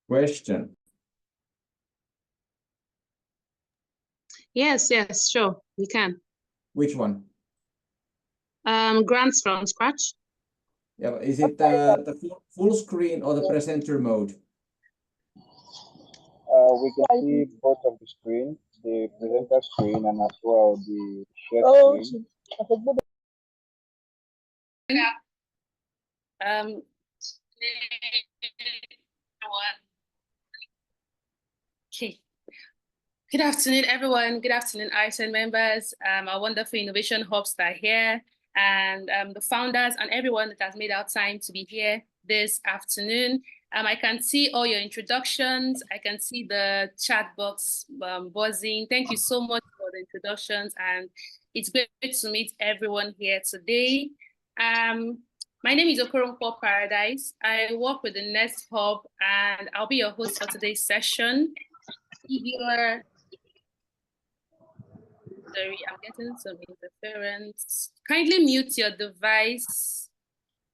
Question. Yes, sure, we can. Which one? Grants from scratch. Yeah, is it the full screen or the presenter mode? We can see both of the screen, the presenter screen and as well the share screen. Okay. Good afternoon, everyone. Good afternoon, ISN members, our wonderful innovation hubs that are here, and the founders and everyone that has made our time to be here this afternoon. I can see all your introductions. I can see the chat box buzzing. Thank you so much for the introductions, and it's great to meet everyone here today. My name is Okoronkwo Paradise. I work with the Nest Hub, and I'll be your host for today's session. If you're Sorry, I'm getting some interference. Kindly mute your device.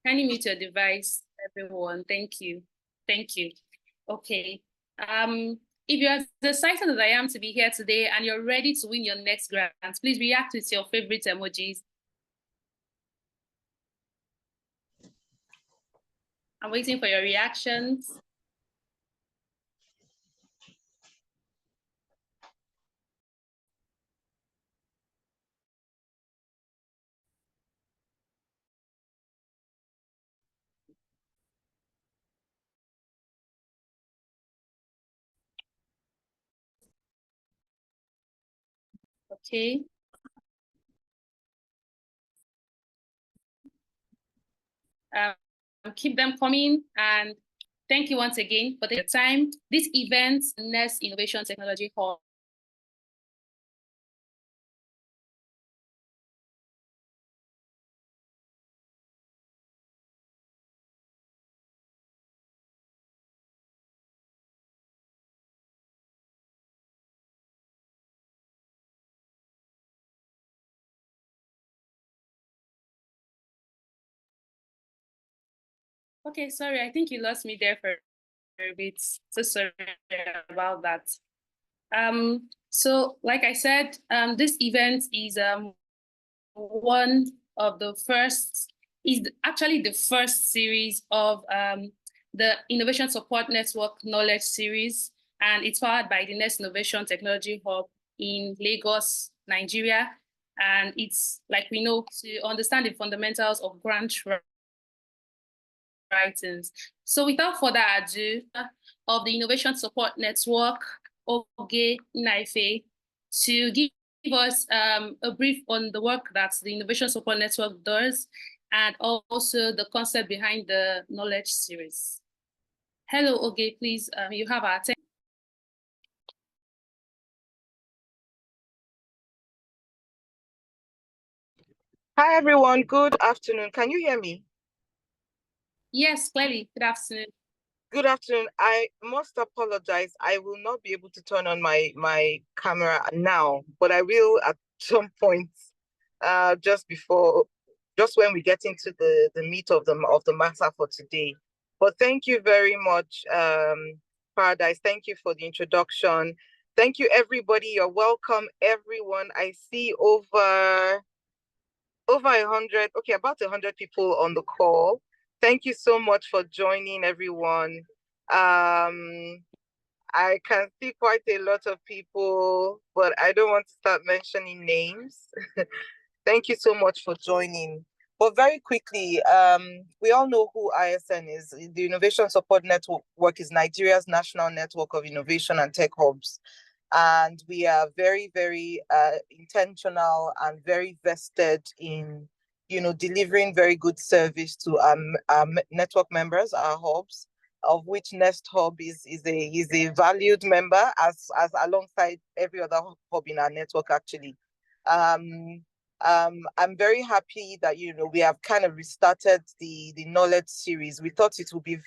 Kindly mute your device, everyone. Thank you. Thank you. Okay. If you're as excited as I am to be here today and you're ready to win your next grant, please react with your favorite emojis. I'm waiting for your reactions. Okay. Keep them coming, and thank you once again for the time. This event, Nest Innovation Technology Hall, okay, sorry, I think you lost me there for a bit. So sorry about that. So like I said, this event is one of the first, actually the first series of the Innovation Support Network Knowledge Series, and it's powered by the Nest Innovation Technology Hub in Lagos, Nigeria. And it's, like we know, to understand the fundamentals of grant writings. So without further ado, of the Innovation Support Network, Oge Naife, to give us a brief on the work that the Innovation Support Network does, and also the concept behind the knowledge series. Hello, Oge, please, you have our attention. Hi, everyone. Good afternoon. Can you hear me? Yes, clearly. Good afternoon. Good afternoon. I must apologize. I will not be able to turn on my camera now, but I will at some point, just when we get into the meat of the matter for today. But thank you very much, Paradise. Thank you for the introduction. Thank you, everybody. You're welcome, everyone. I see over 100, okay, about 100 people on the call. Thank you so much for joining, everyone. I can see quite a lot of people, but I don't want to start mentioning names. Thank you so much for joining. But very quickly, we all know who ISN is. The Innovation Support Network is Nigeria's national network of innovation and tech hubs. And we are very, very intentional and very vested in, delivering very good service to our network members, our hubs, of which Nest Hub is a valued member as alongside every other hub in our network, actually. I'm very happy that, you know, we have kind of restarted the knowledge series. We thought it would be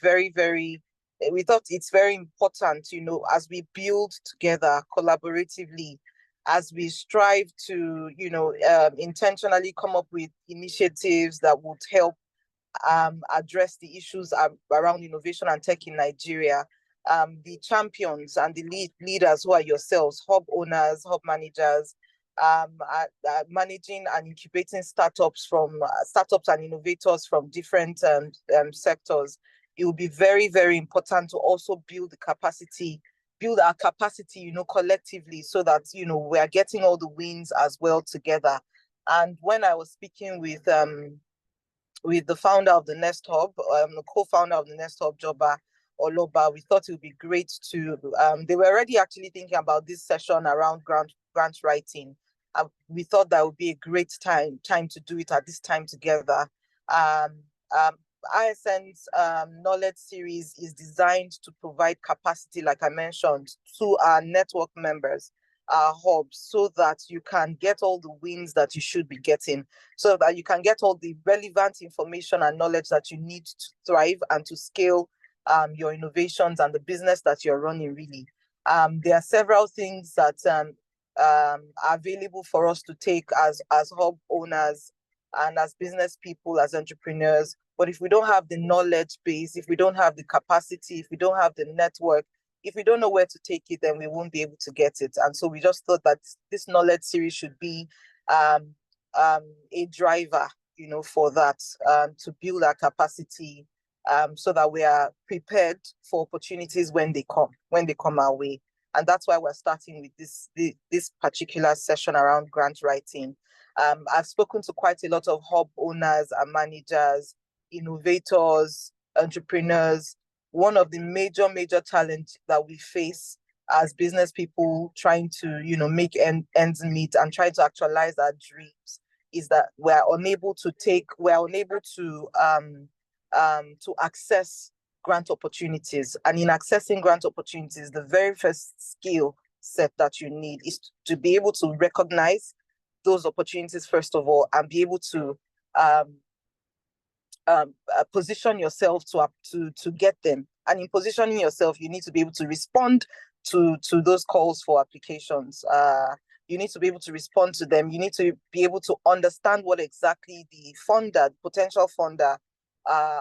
we thought it's very important, you know, as we build together collaboratively, as we strive to, you know, intentionally come up with initiatives that would help address the issues around innovation and tech in Nigeria. The champions and the leaders who are yourselves, hub owners, hub managers, managing and incubating startups and innovators from different sectors. It will be very, very important to also build our capacity, you know, collectively, so that, you know, we are getting all the wins as well together. And when I was speaking with the founder of the Nest Hub, the co-founder of the Nest Hub, Joba Oloba, we thought it would be great to, they were already actually thinking about this session around grant writing. We thought that would be a great time to do it at this time together. ISN's knowledge series is designed to provide capacity, like I mentioned, to our network members, our hubs, so that you can get all the wins that you should be getting, so that you can get all the relevant information and knowledge that you need to thrive and to scale your innovations and the business that you're running, really. There are several things that are available for us to take as hub owners and as business people, as entrepreneurs. But if we don't have the knowledge base, if we don't have the capacity, if we don't have the network, if we don't know where to take it, then we won't be able to get it. And so we just thought that this knowledge series should be a driver, you know, for that, to build our capacity, so that we are prepared for opportunities when they come our way. And that's why we're starting with this particular session around grant writing. I've spoken to quite a lot of hub owners and managers, innovators, entrepreneurs. One of the major challenge that we face as business people trying to, you know, make ends meet and try to actualize our dreams is that we're unable to access grant opportunities. And in accessing grant opportunities, the very first skill set that you need is to be able to recognize those opportunities first of all, and be able to position yourself to get them. And in positioning yourself, you need to be able to respond to those calls for applications. You need to be able to respond to them. You need to be able to understand what exactly the potential funder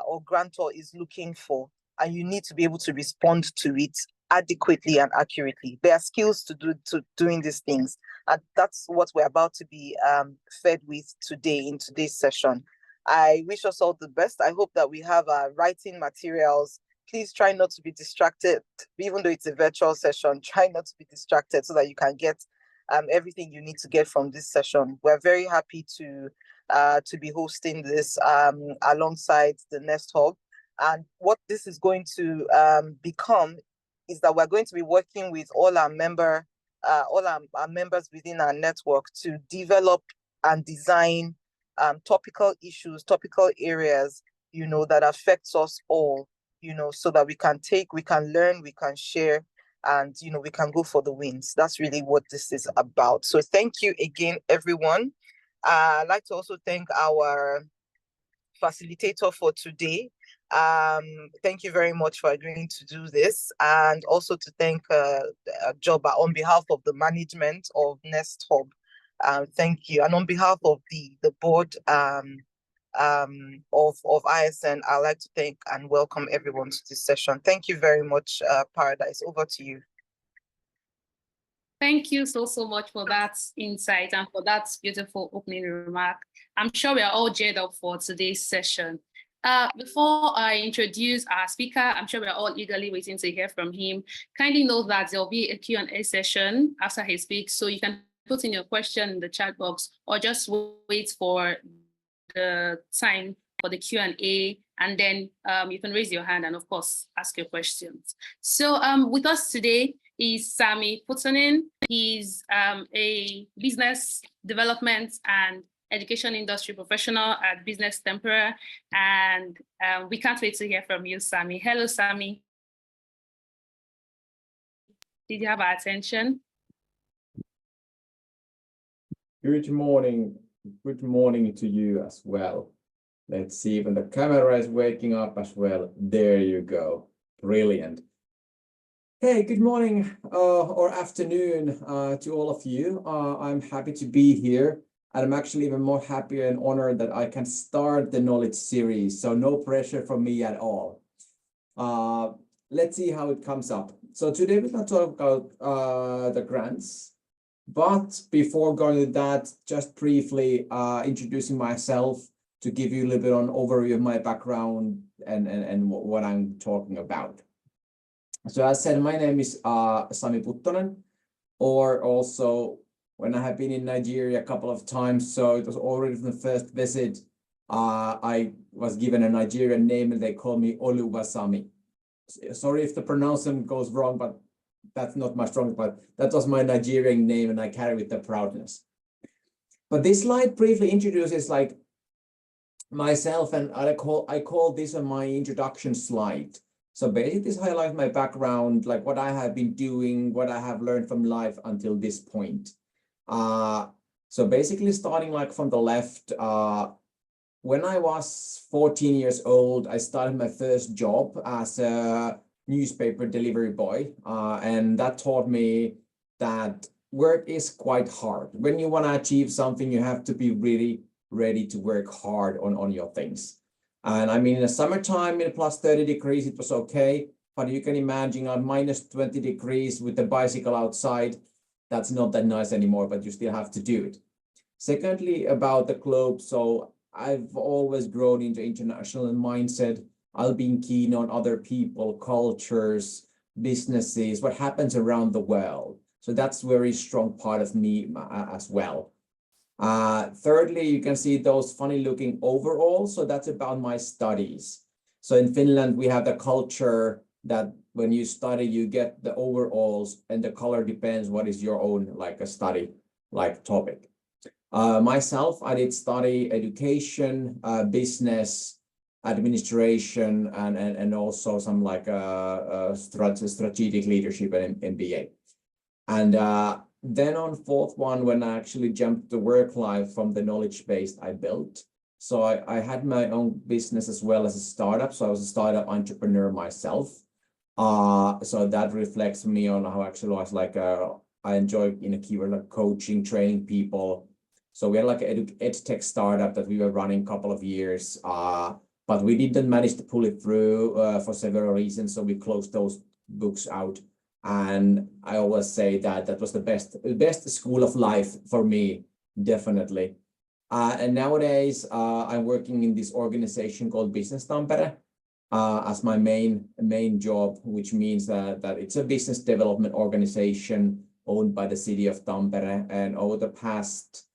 or grantor is looking for. And you need to be able to respond to it adequately and accurately. There are skills to doing these things. And that's what we're about to be fed with today in today's session. I wish us all the best. I hope that we have our writing materials. Please try not to be distracted, even though it's a virtual session. Try not to be distracted so that you can get everything you need to get from this session. We're very happy to be hosting this alongside the Nest Hub. And what this is going to become is that we're going to be working with all our members within our network to develop and design topical issues, topical areas, you know, that affects us all, you know, so that we can learn, we can share, and, you know, we can go for the wins. That's really what this is about. So thank you again, everyone. I'd like to also thank our facilitator for today. Thank you very much for agreeing to do this, and also to thank Joba on behalf of the management of Nest Hub. Thank you. And on behalf of the board of ISN, I'd like to thank and welcome everyone to this session. Thank you very much, Paradise. Over to you. Thank you so much for that insight and for that beautiful opening remark. I'm sure we are all geared up for today's session. Before I introduce our speaker, I'm sure we're all eagerly waiting to hear from him. Kindly note that there'll be a Q&A session after he speaks, so you can put in your question in the chat box or just wait for the time for the Q&A, and then you can raise your hand and, of course, ask your questions. So with us today is Sami Putanin. He's a business development and education industry professional at Business Tempera, and we can't wait to hear from you, Sami. Hello, Sami. Did you have our attention? Good morning, Good morning to you as well. Let's see when the camera is waking up as well. There you go. Brilliant. Hey, good morning or afternoon to all of you. I'm happy to be here. And I'm actually even more happy and honored that I can start the knowledge series. So no pressure from me at all. Let's see how it comes up. So today we're going to talk about the grants. But before going to that, just briefly introducing myself to give you a little bit of an overview of my background and what I'm talking about. So as said, my name is Sami Puttonen, or also when I have been in Nigeria a couple of times, so it was already from the first visit, I was given a Nigerian name and they call me Oluwasami. Sorry if the pronunciation goes wrong, but that's not my strong part. That was my Nigerian name and I carry with the proudness. But this slide briefly introduces like myself, and I call this on my introduction slide. So basically this highlights my background, like what I have been doing, what I have learned from life until this point. So basically starting like from the left, when I was 14 years old, I started my first job as a newspaper delivery boy. And that taught me that work is quite hard. When you want to achieve something, you have to be really ready to work hard on your things. And I mean, in the summertime, in plus 30 degrees, it was okay. But you can imagine on minus 20 degrees with the bicycle outside, that's not that nice anymore, but you still have to do it. Secondly, about the globe. So I've always grown into international mindset. I've been keen on other people, cultures, businesses, what happens around the world. So that's a very strong part of me as well. Thirdly, you can see those funny looking overalls. So that's about my studies. So in Finland, we have the culture that when you study, you get the overalls and the color depends what is your own like a study like topic. Myself, I did study education, business, administration, and also some like strategic leadership and MBA. And then on fourth one, when I actually jumped to work life from the knowledge base I built. So I had my own business as well as a startup. So I was a startup entrepreneur myself. So that reflects me on how actually I was like, I enjoy in a keyword like coaching, training people. So we had like an ed tech startup that we were running a couple of years, but we didn't manage to pull it through for several reasons. So we closed those books out. And I always say that that was the best school of life for me, definitely. And nowadays, I'm working in this organization called Business Tampere as my main job, which means that it's a business development organization owned by the city of Tampere. And over the past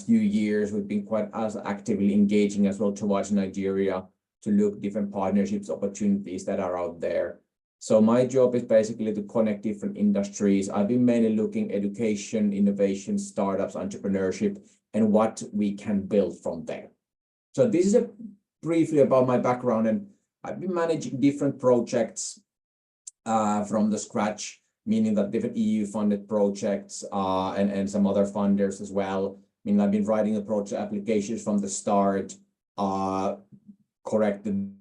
few years, we've been quite as actively engaging as well towards Nigeria to look different partnerships opportunities that are out there. So my job is basically to connect different industries. I've been mainly looking education, innovation, startups, entrepreneurship, and what we can build from there. So this is briefly about my background, and I've been managing different projects from the scratch, meaning that different EU-funded projects and some other funders as well. I mean, I've been writing the project applications from the start, corrected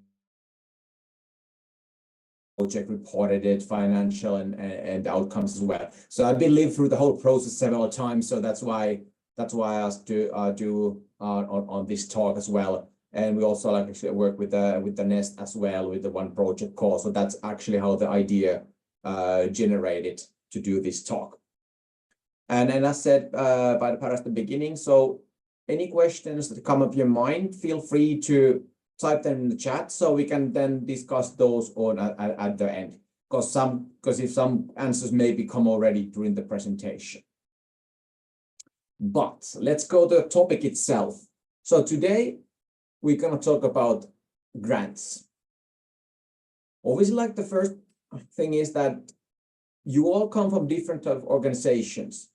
project, reported it, financial and outcomes as well. So I've been lived through the whole process several times. So that's why I asked to do on this talk as well. And we also like actually work with the Nest as well with the one project call. So that's actually how the idea generated to do this talk. And as said by the part at the beginning, so any questions that come up your mind, feel free to type them in the chat so we can then discuss those on at the end. Because if some answers may become already during the presentation. But let's go to the topic itself. So today we're going to talk about grants. Obviously, like the first thing is that you all come from different type of organizations,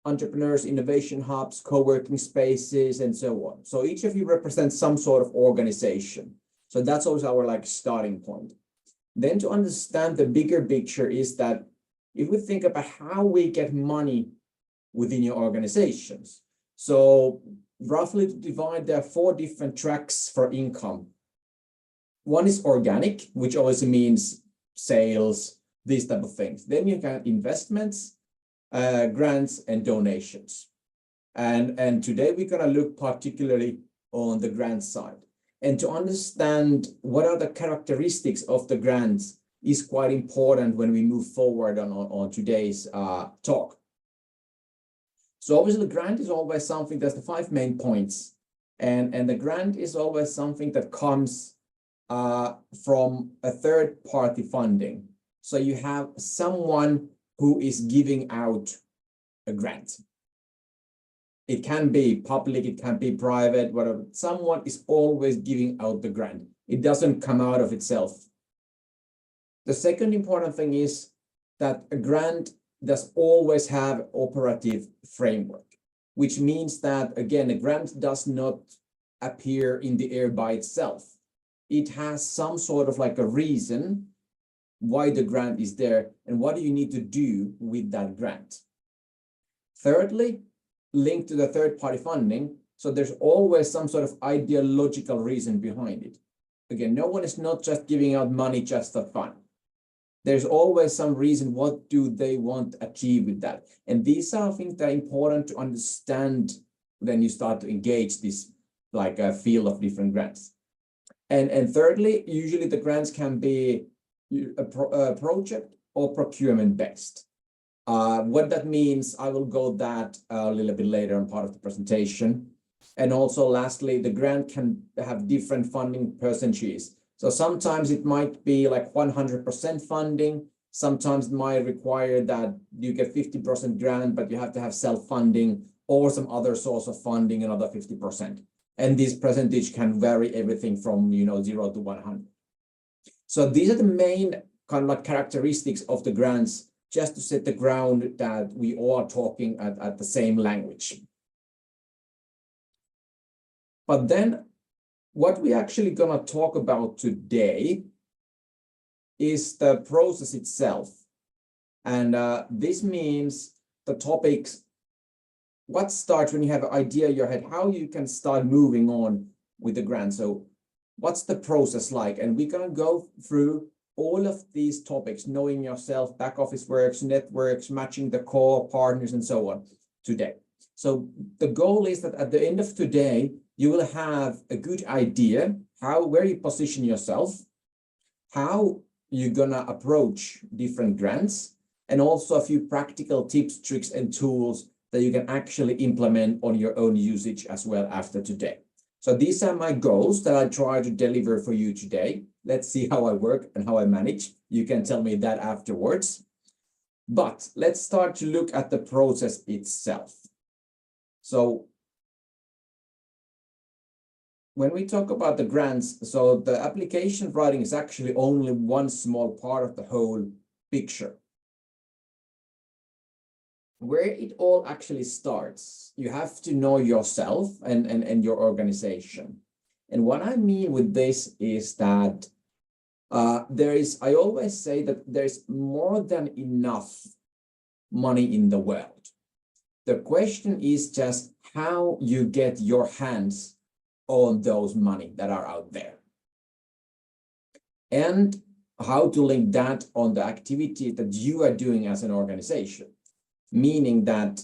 entrepreneurs, innovation hubs, co-working spaces, and so on. So each of you represents some sort of organization. So that's always our like starting point. Then to understand the bigger picture is that if we think about how we get money within your organizations. So roughly to divide, there are 4 different tracks for income. One is organic, which also means sales, these type of things. Then you have investments, grants, and donations. And today we're going to look particularly on the grant side. And to understand what are the characteristics of the grants is quite important when we move forward on today's talk. So obviously the grant is always something, that's the 5 main points. And the grant is always something that comes from a third-party funding. So you have someone who is giving out a grant. It can be public, it can be private, whatever. Someone is always giving out the grant. It doesn't come out of itself. The second important thing is that a grant does always have operative framework, which means that, again, a grant does not appear in the air by itself. It has some sort of like a reason why the grant is there and what do you need to do with that grant. Thirdly, linked to the third-party funding, so there's always some sort of ideological reason behind it. Again, no one is not just giving out money just for fun. There's always some reason, what do they want to achieve with that? And these are things that are important to understand when you start to engage this like a field of different grants. And thirdly, usually the grants can be a project or procurement based. What that means, I will go that a little bit later on part of the presentation. And also lastly, the grant can have different funding percentages. So sometimes it might be like 100% funding. Sometimes it might require that you get 50% grant, but you have to have self-funding or some other source of funding, another 50%. And this percentage can vary everything from 0 to 100. So these are the main kind of like characteristics of the grants, just to set the ground that we all are talking at the same language. But then what we're actually going to talk about today is the process itself. And this means the topics, what starts when you have an idea in your head, how you can start moving on with the grant. So what's the process like? And we're going to go through all of these topics, knowing yourself, back office works, networks, matching the core partners, and so on today. So the goal is that at the end of today, you will have a good idea where you position yourself, how you're gonna approach different grants, and also a few practical tips, tricks, and tools that you can actually implement on your own usage as well after today. So these are my goals that I try to deliver for you today. Let's see how I work and how I manage. You can tell me that afterwards. But let's start to look at the process itself. So when we talk about the grants, so the application writing is actually only one small part of the whole picture. Where it all actually starts, you have to know yourself and your organization. And what I mean with this is that I always say that there's more than enough money in the world. The question is just how you get your hands on those money that are out there. And how to link that on the activity that you are doing as an organization. Meaning that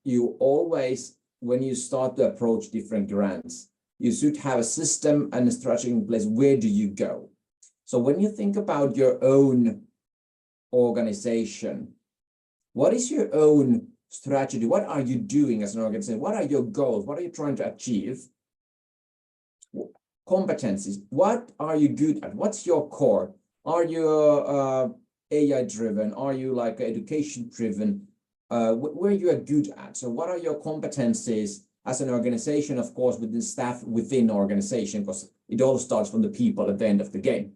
you always, when you start to approach different grants, you should have a system and a strategy in place. Where do you go? So when you think about your own organization, what is your own strategy? What are you doing as an organization? What are your goals? What are you trying to achieve? Competencies. What are you good at? What's your core? Are you AI driven? Are you like education driven? Where you are good at? So what are your competencies as an organization, of course, within staff within organization, because it all starts from the people at the end of the game.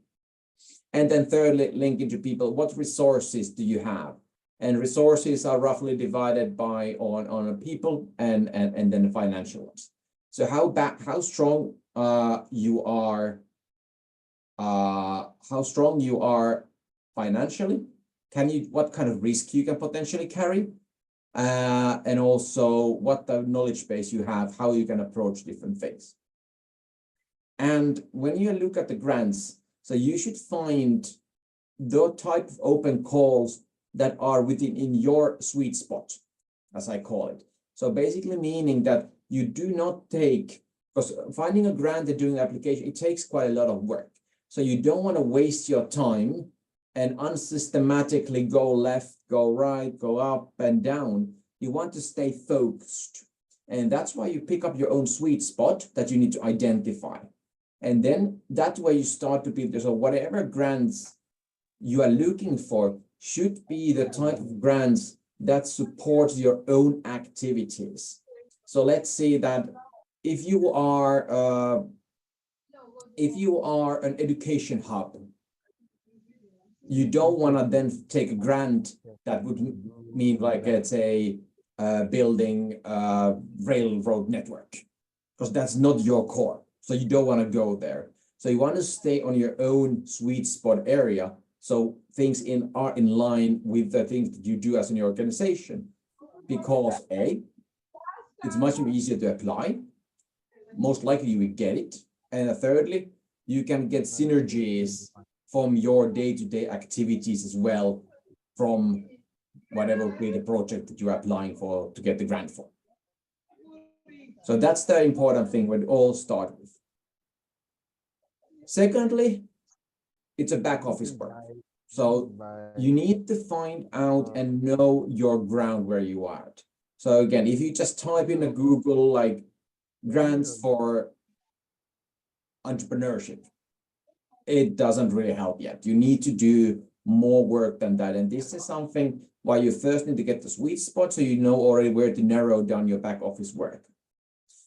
And then thirdly, linking to people, what resources do you have? And resources are roughly divided by on people and then the financial ones. So how strong you are financially, what kind of risk you can potentially carry, and also what the knowledge base you have, how you can approach different things. And when you look at the grants, so you should find the type of open calls that are within your sweet spot, as I call it. So basically meaning that you do not take, because finding a grant and doing an application, it takes quite a lot of work. So you don't want to waste your time and unsystematically go left, go right, go up and down. You want to stay focused. And that's why you pick up your own sweet spot that you need to identify. And then that way you start to build, so whatever grants you are looking for should be the type of grants that supports your own activities. So let's say that if you are an education hub, you don't want to then take a grant that would mean like it's a building a railroad network, because that's not your core. So you don't want to go there. So you want to stay on your own sweet spot area. So things are in line with the things that you do as an organization, because A, it's much easier to apply. Most likely you will get it. And thirdly, you can get synergies from your day-to-day activities as well, from whatever will be the project that you're applying for to get the grant for. So that's the important thing we all start with. Secondly, it's a back office work. So you need to find out and know your ground where you are at. So again, if you just type in a Google like grants for entrepreneurship, it doesn't really help yet. You need to do more work than that. And this is something why you first need to get the sweet spot, so you know already where to narrow down your back office work.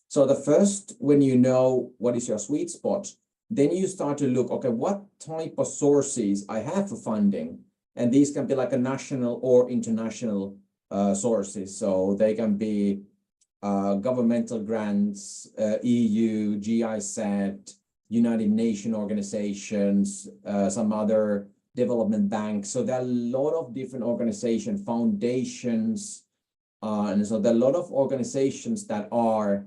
So the first, when you know what is your sweet spot, then you start to look, okay, what type of sources I have for funding? And these can be like a national or international sources. So they can be governmental grants, EU, GIZ, United Nations organizations, some other development banks. So there are a lot of different organizations, foundations, and so there are a lot of organizations that are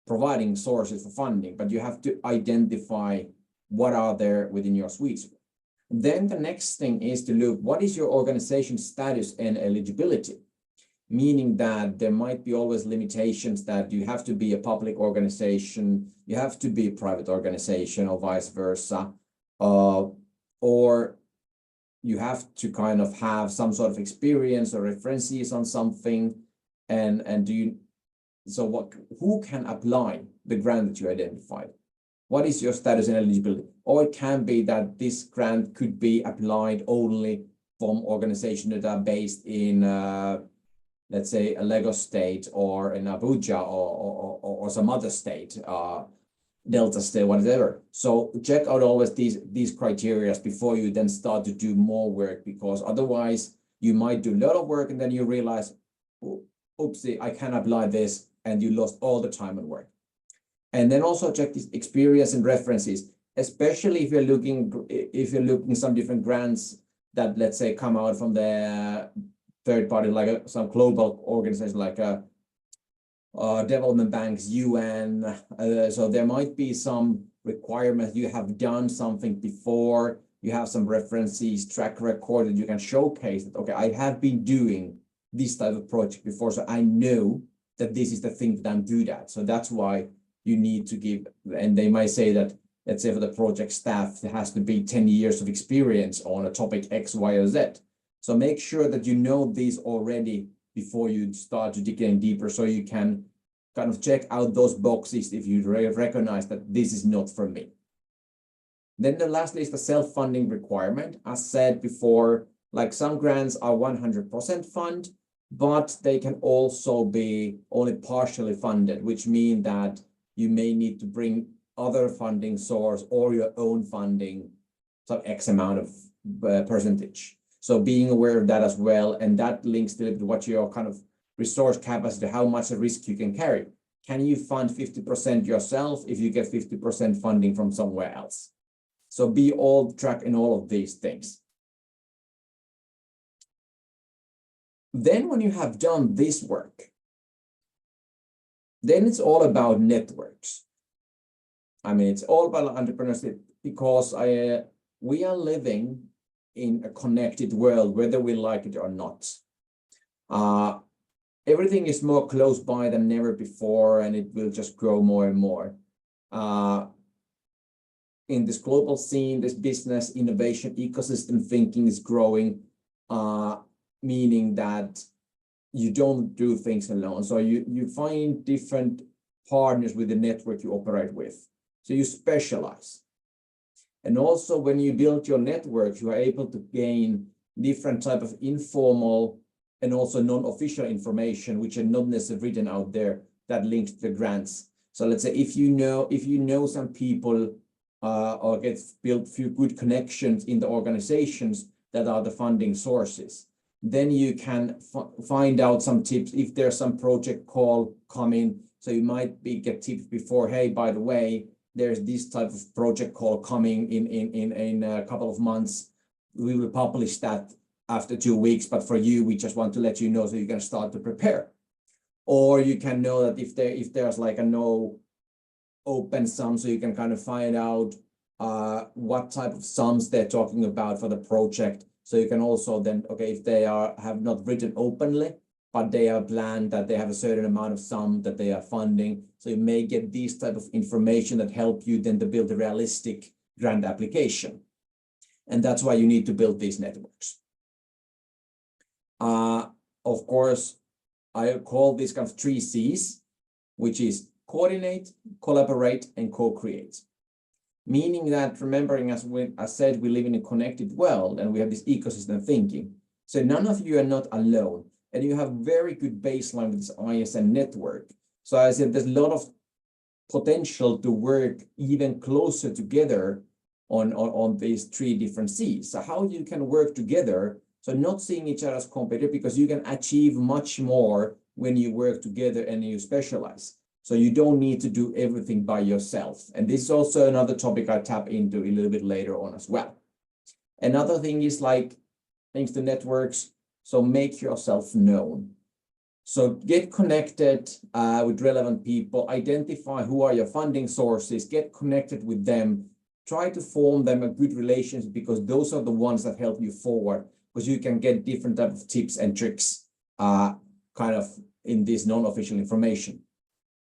providing sources for funding, but you have to identify what are there within your sweet spot. Then the next thing is to look, what is your organization status and eligibility? Meaning that there might be always limitations that you have to be a public organization, you have to be a private organization or vice versa, or you have to kind of have some sort of experience or references on something, and do you, so who can apply the grant that you identified? What is your status and eligibility? Or it can be that this grant could be applied only from organizations that are based in, let's say, a Lagos state or in Abuja or some other state, Delta state, whatever. So check out always these criteria before you then start to do more work, because otherwise you might do a lot of work and then you realize, oopsie, I can't apply this, and you lost all the time and work. And then also check this experience and references, especially if you're looking some different grants that, let's say, come out from the third party, like some global organization like development banks, UN. So there might be some requirements. You have done something before, you have some references, track record that you can showcase that, okay, I have been doing this type of project before, so I know that this is the thing that I'm good at. So that's why you need to give, and they might say that, let's say for the project staff, there has to be 10 years of experience on a topic X, Y, or Z. So make sure that you know these already before you start to dig in deeper, so you can kind of check out those boxes if you recognize that this is not for me. Then the last is the self-funding requirement. As said before, like some grants are 100% fund, but they can also be only partially funded, which means that you may need to bring other funding source or your own funding, some X amount of percentage. So being aware of that as well, and that links to what your kind of resource capacity, how much risk you can carry. Can you fund 50% yourself if you get 50% funding from somewhere else? So be all track in all of these things. Then when you have done this work, then it's all about networks. I mean, it's all about entrepreneurship because we are living in a connected world, whether we like it or not. Everything is more close by than never before, and it will just grow more and more. In this global scene, this business innovation ecosystem thinking is growing, meaning that you don't do things alone. So you find different partners with the network you operate with. So you specialize. And also when you build your network, you are able to gain different type of informal and also non-official information, which are not necessarily written out there, that links to the grants. So let's say if you know some people or build few good connections in the organizations that are the funding sources, then you can find out some tips if there's some project call coming. So you might get tips before, hey, by the way, there's this type of project call coming in a couple of months. We will publish that after 2 weeks, but for you, we just want to let you know so you can start to prepare. Or you can know that if there's like a no open sum, so you can kind of find out what type of sums they're talking about for the project. So you can also then, okay, if they have not written openly, but they are planned that they have a certain amount of sum that they are funding. So you may get these type of information that help you then to build a realistic grant application. And that's why you need to build these networks. Of course, I call these kind of 3 C's, which is coordinate, collaborate, and co-create. Meaning that, remembering as I said, we live in a connected world and we have this ecosystem thinking. So none of you are not alone, and you have very good baseline with this ISN network. So I said there's a lot of potential to work even closer together on these 3 different C's. So how you can work together, so not seeing each other as competitor, because you can achieve much more when you work together and you specialize. So you don't need to do everything by yourself. And this is also another topic I tap into a little bit later on as well. Another thing is like thanks to networks. So make yourself known. So get connected with relevant people, identify who are your funding sources, get connected with them, try to form them a good relationship, because those are the ones that help you forward, because you can get different type of tips and tricks kind of in this non-official information.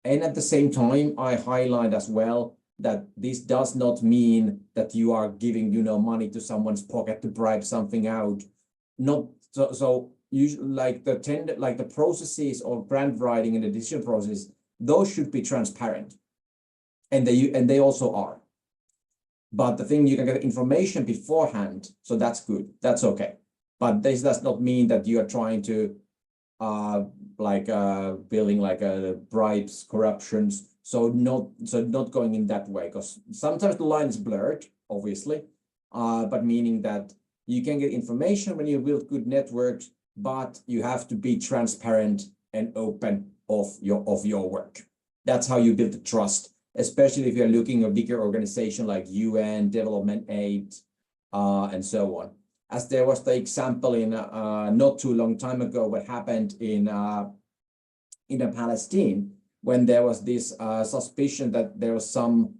And at the same time, I highlight as well that this does not mean that you are giving, money to someone's pocket to bribe something out. Not so usually like the processes of grant writing and the decision process, those should be transparent. And they also are. But the thing, you can get information beforehand, so that's good. That's okay. But this does not mean that you are trying to building bribes, corruptions. So not going in that way, because sometimes the line is blurred, obviously, but meaning that you can get information when you build good networks, but you have to be transparent and open of your work. That's how you build the trust, especially if you're looking at a bigger organization like UN, development aid, and so on. As there was the example in not too long time ago, what happened in Palestine, when there was this suspicion that there was some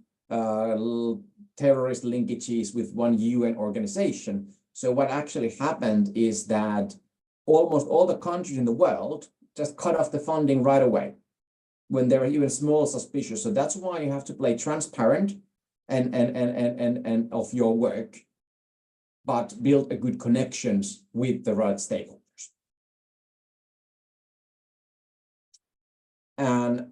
terrorist linkages with one UN organization. So what actually happened is that almost all the countries in the world just cut off the funding right away when there were even small suspicions. So that's why you have to play transparent and of your work, but build a good connections with the right stakeholders. And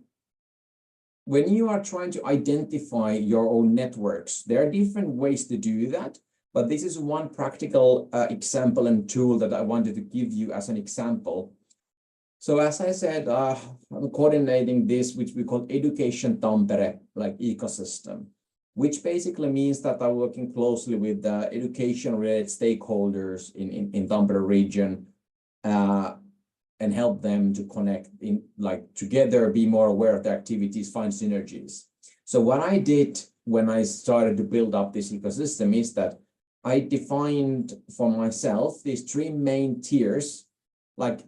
when you are trying to identify your own networks, there are different ways to do that, but this is one practical example and tool that I wanted to give you as an example. So as I said, I'm coordinating this, which we call Education Tampere, like ecosystem, which basically means that I'm working closely with education-related stakeholders in Tampere region and help them to connect in together, be more aware of their activities, find synergies. So what I did when I started to build up this ecosystem is that I defined for myself these 3 main tiers, like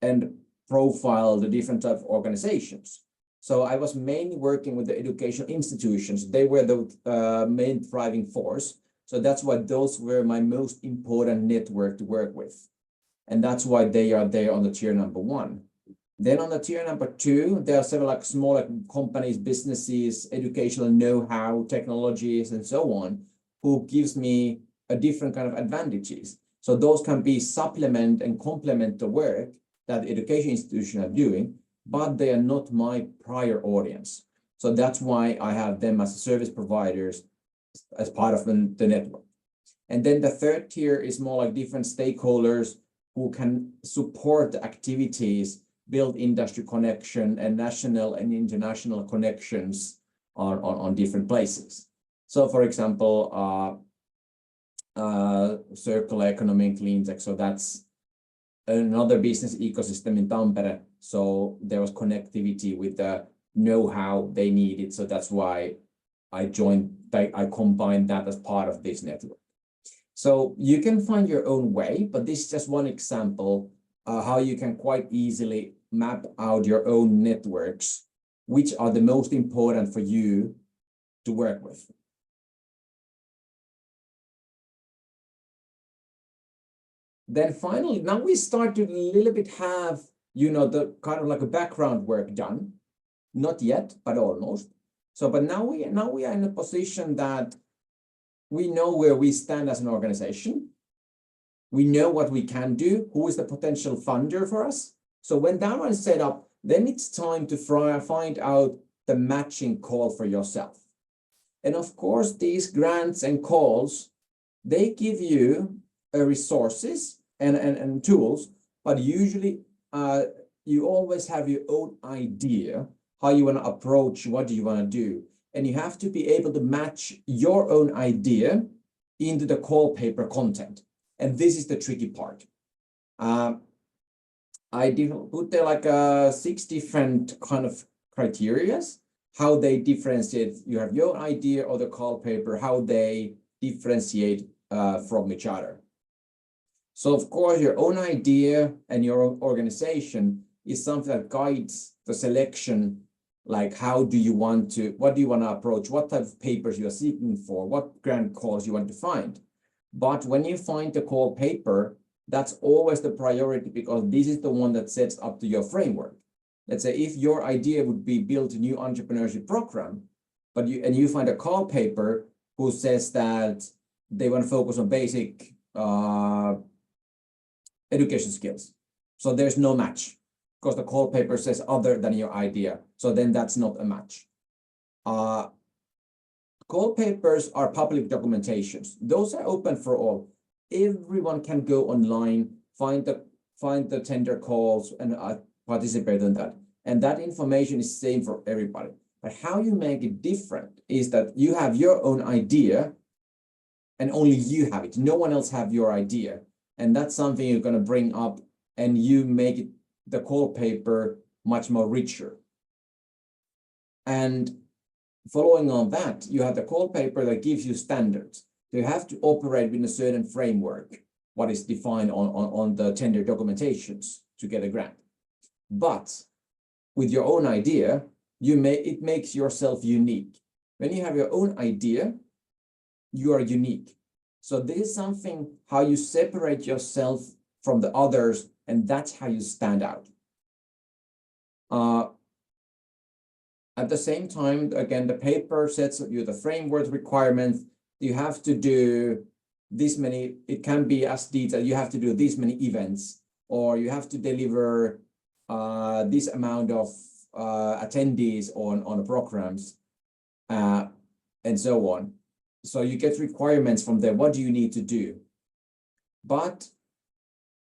and profile the different type of organizations. So I was mainly working with the educational institutions. They were the main driving force. So that's why those were my most important network to work with. And that's why they are there on the tier number 1. Then on the tier number 2, there are several like smaller companies, businesses, educational know-how, technologies, and so on, who gives me a different kind of advantages. So those can be supplement and complement the work that the education institution are doing, but they are not my prior audience. So that's why I have them as service providers as part of the network. And then the third tier is more like different stakeholders who can support the activities, build industry connection and national and international connections on different places. So for example, circular economy and clean tech. So that's another business ecosystem in Tampere. So there was connectivity with the know-how they needed. So that's why I combined that as part of this network. So you can find your own way, but this is just one example how you can quite easily map out your own networks, which are the most important for you to work with. Then finally, now we start to a little bit have, you know, the kind of like a background work done. Not yet, but almost. So, but now we are in a position that we know where we stand as an organization. We know what we can do, who is the potential funder for us. So when that one is set up, then it's time to find out the matching call for yourself. And of course, these grants and calls, they give you resources and tools, but usually you always have your own idea how you want to approach, what do you want to do. And you have to be able to match your own idea into the call paper content. And this is the tricky part. I put there like 6 different kind of criterias, how they differentiate. You have your own idea or the call paper, how they differentiate from each other. So of course, your own idea and your own organization is something that guides the selection. Like, what do you want to approach? What type of papers you are seeking for? What grant calls you want to find? But when you find the call paper, that's always the priority because this is the one that sets up to your framework. Let's say if your idea would be build a new entrepreneurship program, but you find a call paper who says that they want to focus on basic education skills. So there's no match. Because the call paper says other than your idea. So then that's not a match. Call papers are public documentations. Those are open for all. Everyone can go online, find the tender calls and participate in that. And that information is same for everybody. But how you make it different is that you have your own idea and only you have it. No one else have your idea. And that's something you're going to bring up and you make it the call paper much more richer. And following on that, you have the call paper that gives you standards. You have to operate within a certain framework, what is defined on the tender documentations to get a grant. But with your own idea, it makes yourself unique. When you have your own idea, you are unique. So this is something how you separate yourself from the others, and that's how you stand out. At the same time, again, the paper sets you the framework requirements. You have to do this many, it can be as detailed, you have to do this many events, or you have to deliver this amount of attendees on programs, and so on. So you get requirements from there. What do you need to do? But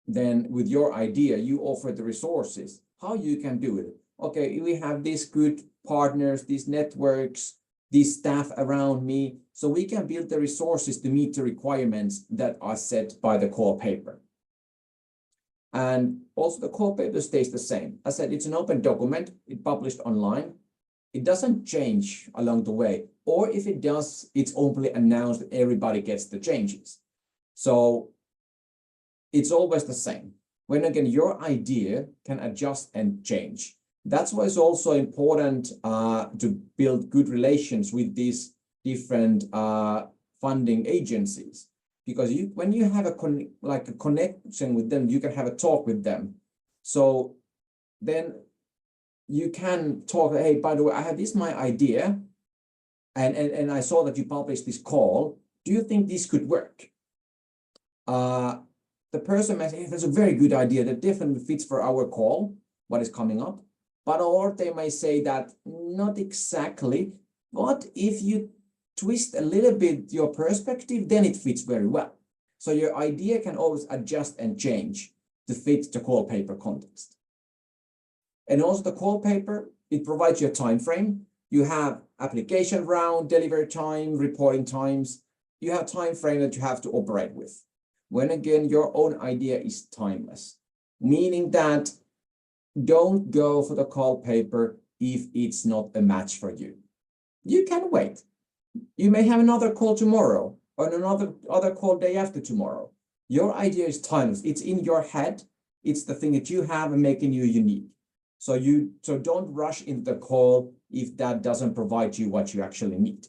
then with your idea, you offer the resources, how you can do it. Okay, we have these good partners, these networks, these staff around me, so we can build the resources to meet the requirements that are set by the call paper. And also the call paper stays the same. I said it's an open document, it's published online. It doesn't change along the way, or if it does, it's only announced that everybody gets the changes. So it's always the same. when again, your idea can adjust and change. That's why it's also important to build good relations with these different funding agencies, because when you have a connection with them, you can have a talk with them. So then you can talk, hey, by the way, I have this my idea, and I saw that you published this call. Do you think this could work? The person might say, hey, that's a very good idea, that definitely fits for our call, what is coming up. But or they may say that not exactly, but if you twist a little bit your perspective, then it fits very well. So your idea can always adjust and change to fit the call paper context. And also the call paper, it provides you a time frame. You have application round, delivery time, reporting times. You have time frame that you have to operate with. When again, your own idea is timeless, meaning that don't go for the call paper if it's not a match for you. You can wait. You may have another call tomorrow or another call day after tomorrow. Your idea is timeless. It's in your head. It's the thing that you have and making you unique. So don't rush into the call if that doesn't provide you what you actually need.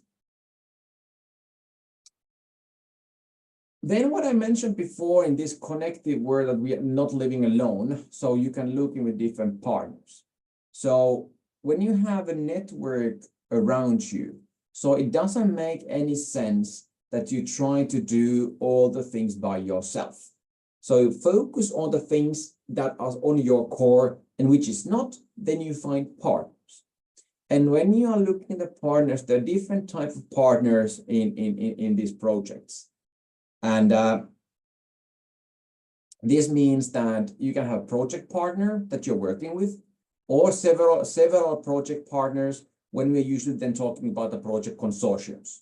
Then what I mentioned before in this connective word that we are not living alone, so you can look in with different partners. So when you have a network around you, so it doesn't make any sense that you try to do all the things by yourself. So focus on the things that are on your core, and which is not, then you find partners. And when you are looking at the partners, there are different types of partners in these projects. And this means that you can have a project partner that you're working with, or several project partners when we're usually then talking about the project consortiums.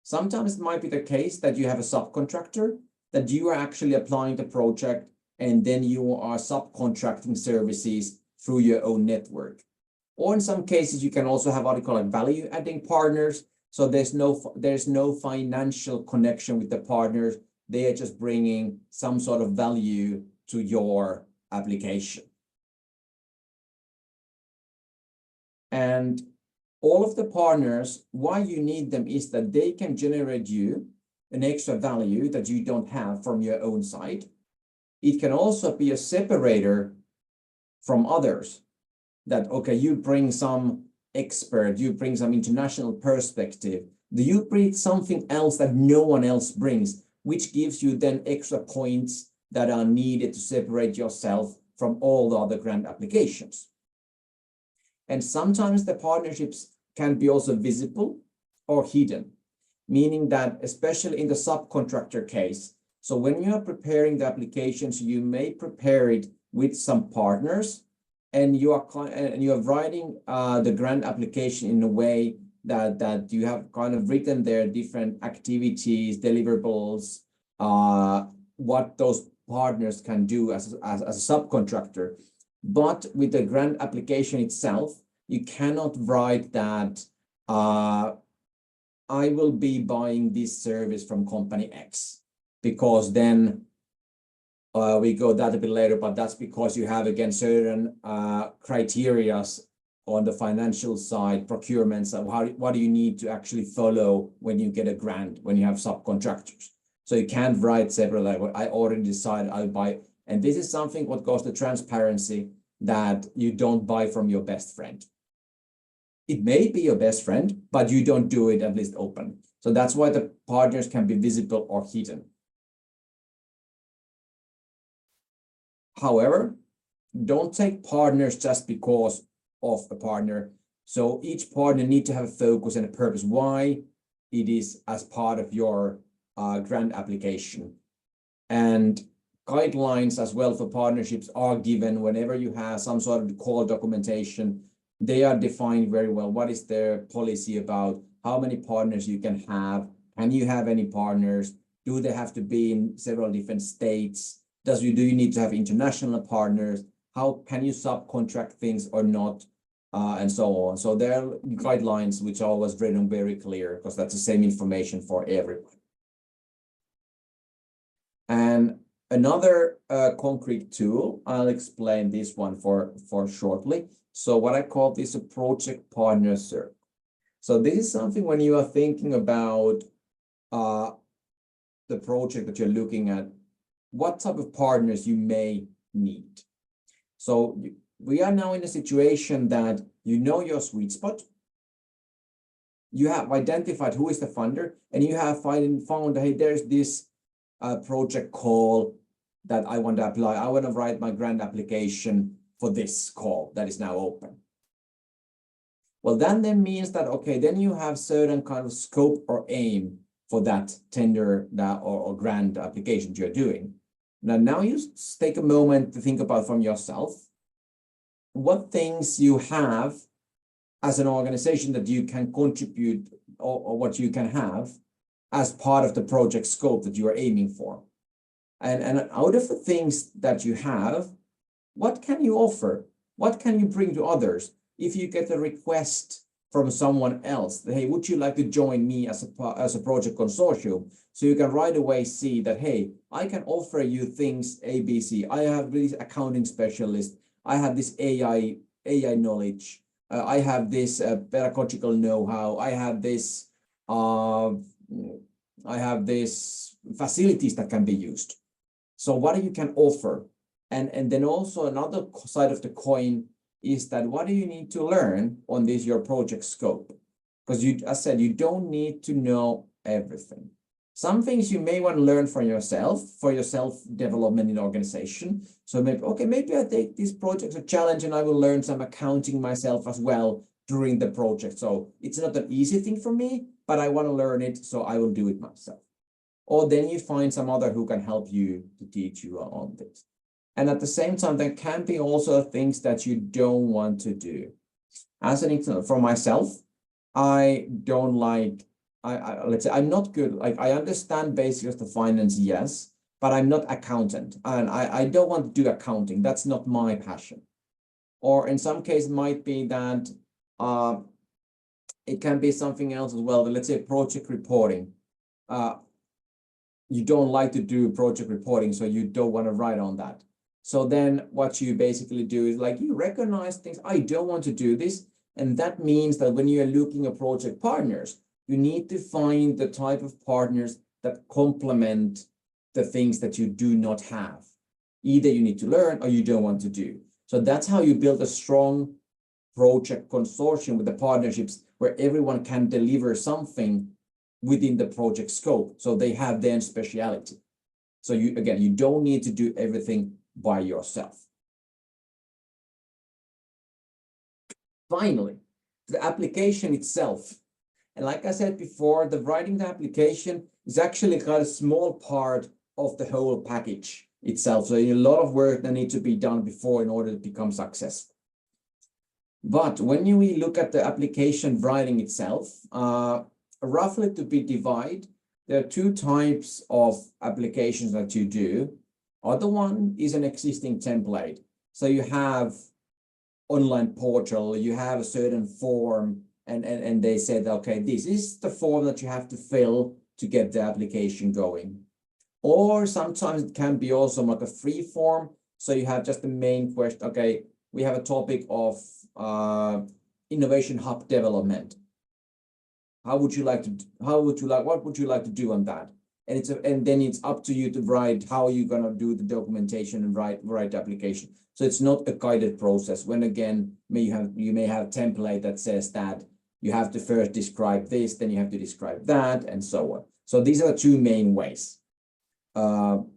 Sometimes it might be the case that you have a subcontractor that you are actually applying the project, and then you are subcontracting services through your own network. Or in some cases, you can also have what we call value adding partners. So there's no financial connection with the partners. They are just bringing some sort of value to your application. And all of the partners, why you need them is that they can generate you an extra value that you don't have from your own side. It can also be a separator from others, that, okay, you bring some expert, you bring some international perspective, you bring something else that no one else brings, which gives you then extra points that are needed to separate yourself from all the other grant applications. And sometimes the partnerships can be also visible or hidden, meaning that especially in the subcontractor case, so when you are preparing the applications, you may prepare it with some partners, and you are writing the grant application in a way that you have kind of written their different activities, deliverables, what those partners can do as a subcontractor. But with the grant application itself, you cannot write that I will be buying this service from company X, because then we go that a bit later, but that's because you have, again, certain criteria on the financial side, procurements, of what do you need to actually follow when you get a grant, when you have subcontractors. So you can't write separately, I already decided I'll buy. And this is something what goes to transparency, that you don't buy from your best friend. It may be your best friend, but you don't do it at least open. So that's why the partners can be visible or hidden. However, don't take partners just because of a partner. So each partner needs to have a focus and a purpose why it is as part of your grant application. And guidelines as well for partnerships are given whenever you have some sort of call documentation. They are defined very well. What is their policy about how many partners you can have? Can you have any partners? Do they have to be in several different states? Do you need to have international partners? How can you subcontract things or not? And so on. So there are guidelines which are always written very clear, because that's the same information for everyone. And Another concrete tool, I'll explain this one for shortly. So what I call this a project partner circle. So this is something when you are thinking about the project that you're looking at, what type of partners you may need. So we are now in a situation that you know your sweet spot. You have identified who is the funder, and you have found, hey, there's this project call that I want to apply. I want to write my grant application for this call that is now open. Well, then that means that, okay, then you have certain kind of scope or aim for that tender or grant application you're doing. Now you take a moment to think about from yourself, what things you have as an organization that you can contribute or what you can have as part of the project scope that you are aiming for. And out of the things that you have, what can you offer? What can you bring to others? If you get a request from someone else, hey, would you like to join me as a project consortium? So you can right away see that, hey, I can offer you things ABC. I have this accounting specialist. I have this AI knowledge. I have this pedagogical know-how. I have this facilities that can be used. So what you can offer, and then also another side of the coin is that what do you need to learn on this your project scope? Because as I said, you don't need to know everything. Some things you may want to learn for your self-development in organization. So maybe I take this project a challenge and I will learn some accounting myself as well during the project. So it's not an easy thing for me, but I want to learn it, so I will do it myself. Or then you find some other who can help you to teach you on this. And at the same time, there can be also things that you don't want to do. As an example, for myself, I don't like, let's say I'm not good. Like I understand basics of the finance, yes, but I'm not accountant, and I don't want to do accounting. That's not my passion. Or in some cases, might be that it can be something else as well. Let's say project reporting. You don't like to do project reporting, so you don't want to write on that. So then what you basically do is like you recognize things, I don't want to do this. And that means that when you're looking at project partners, you need to find the type of partners that complement the things that you do not have. Either you need to learn or you don't want to do. So that's how you build a strong project consortium with the partnerships where everyone can deliver something within the project scope. So they have their speciality. So you don't need to do everything by yourself. Finally, the application itself. And like I said before, the writing the application is actually quite a small part of the whole package itself. So a lot of work that needs to be done before in order to become successful. But when we look at the application writing itself, roughly to be divided, there are two types of applications that you do. Other one is an existing template. So you have online portal, you have a certain form, and they said, okay, this is the form that you have to fill to get the application going. Or sometimes it can be also like a free form. So you have just the main question. Okay, we have a topic of innovation hub development. What would you like to do on that? And then it's up to you to write how you're gonna do the documentation and write the application. So it's not a guided process. When again, you may have a template that says that you have to first describe this, then you have to describe that, and so on. So these are the two main ways. None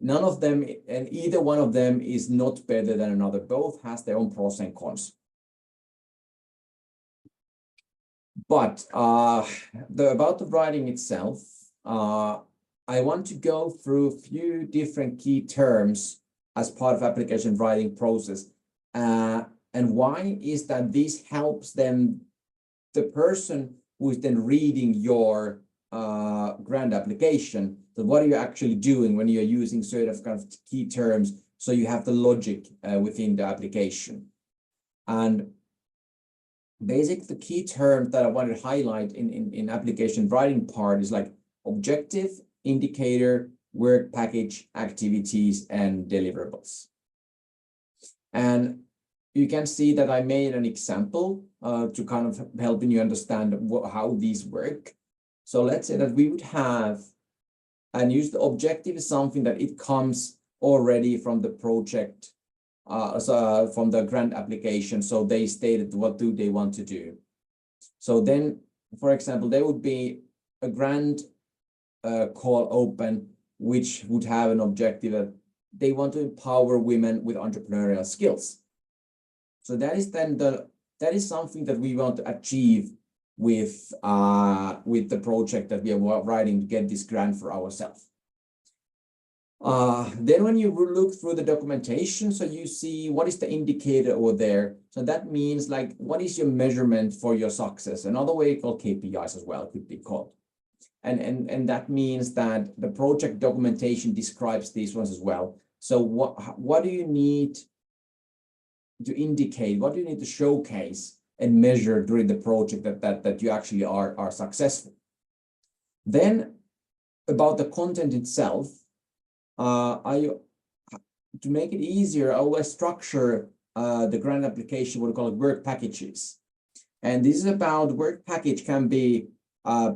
of them, and either one of them is not better than another. Both has their own pros and cons. But about the writing itself, I want to go through a few different key terms as part of application writing process. And why is that this helps them, the person who is then reading your grant application, so what are you actually doing when you're using certain kind of key terms, so you have the logic within the application. And basically the key term that I wanted to highlight in application writing part is like objective, indicator, work package, activities, and deliverables. And you can see that I made an example to kind of helping you understand how these work. So let's say that we would have, and use the objective is something that it comes already from the project, from the grant application. So they stated what do they want to do. So then, for example, there would be a grant call open, which would have an objective that they want to empower women with entrepreneurial skills. So that is then that is something that we want to achieve with the project that we are writing to get this grant for ourselves. Then when you look through the documentation, so you see what is the indicator over there. So that means like, what is your measurement for your success? Another way called KPIs as well could be called. And that means that the project documentation describes these ones as well. So what do you need to indicate? What do you need to showcase and measure during the project that you actually are successful? Then about the content itself, to make it easier, I will structure the grant application, what we call work packages. And this is about work package can be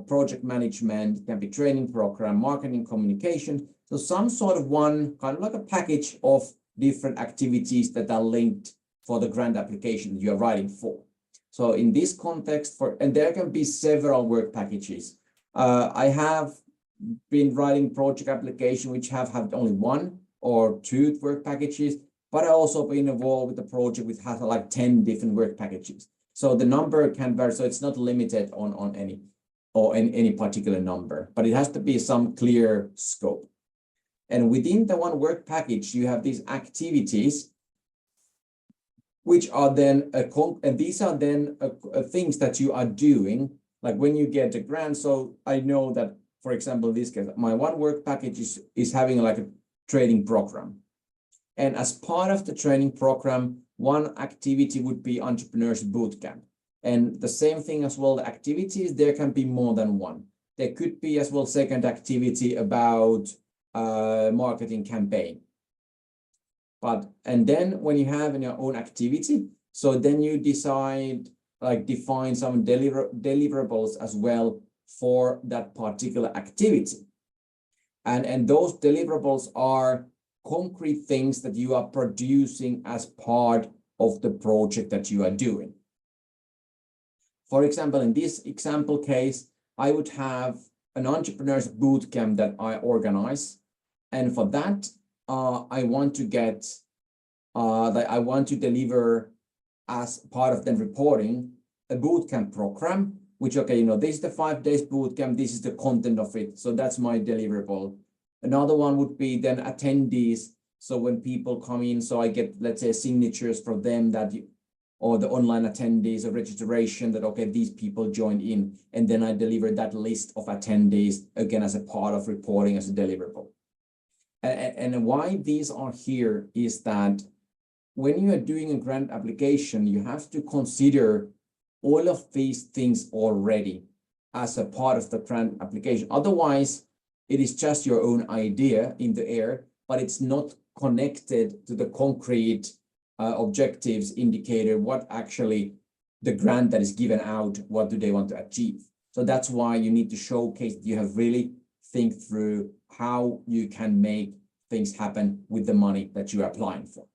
project management, can be training program, marketing, communication. So some sort of one kind of like a package of different activities that are linked for the grant application you are writing for. So in this context, and there can be several work packages. I have been writing project application which have had only 1 or 2 work packages, but I also been involved with the project which has like 10 different work packages. So the number can vary, so it's not limited on any particular number, but it has to be some clear scope. And within the one work package, you have these activities, which are then and these are then things that you are doing, like when you get a grant. So I know that, for example, in this case, my one work package is having like a training program. And as part of the training program, one activity would be Entrepreneurs Bootcamp. And the same thing as well, the activities, there can be more than one. There could be as well second activity about marketing campaign. And then when you have in your own activity, so then you decide, like define some deliverables as well for that particular activity. And those deliverables are concrete things that you are producing as part of the project that you are doing. For example, in this example case, I would have an entrepreneurs bootcamp that I organize. And for that, I want to get, I want to deliver as part of the reporting, a bootcamp program, which, okay, you know, this is the 5 days bootcamp, this is the content of it. So that's my deliverable. Another one would be then attendees. So when people come in, so I get, let's say, signatures from them that, or the online attendees, a registration that, okay, these people joined in, and then I deliver that list of attendees again as a part of reporting as a deliverable. And why these are here is that when you are doing a grant application, you have to consider all of these things already as a part of the grant application. Otherwise, it is just your own idea in the air, but it's not connected to the concrete objectives indicator, what actually the grant that is given out, what do they want to achieve. So that's why you need to showcase that you have really think through how you can make things happen with the money that you are applying for.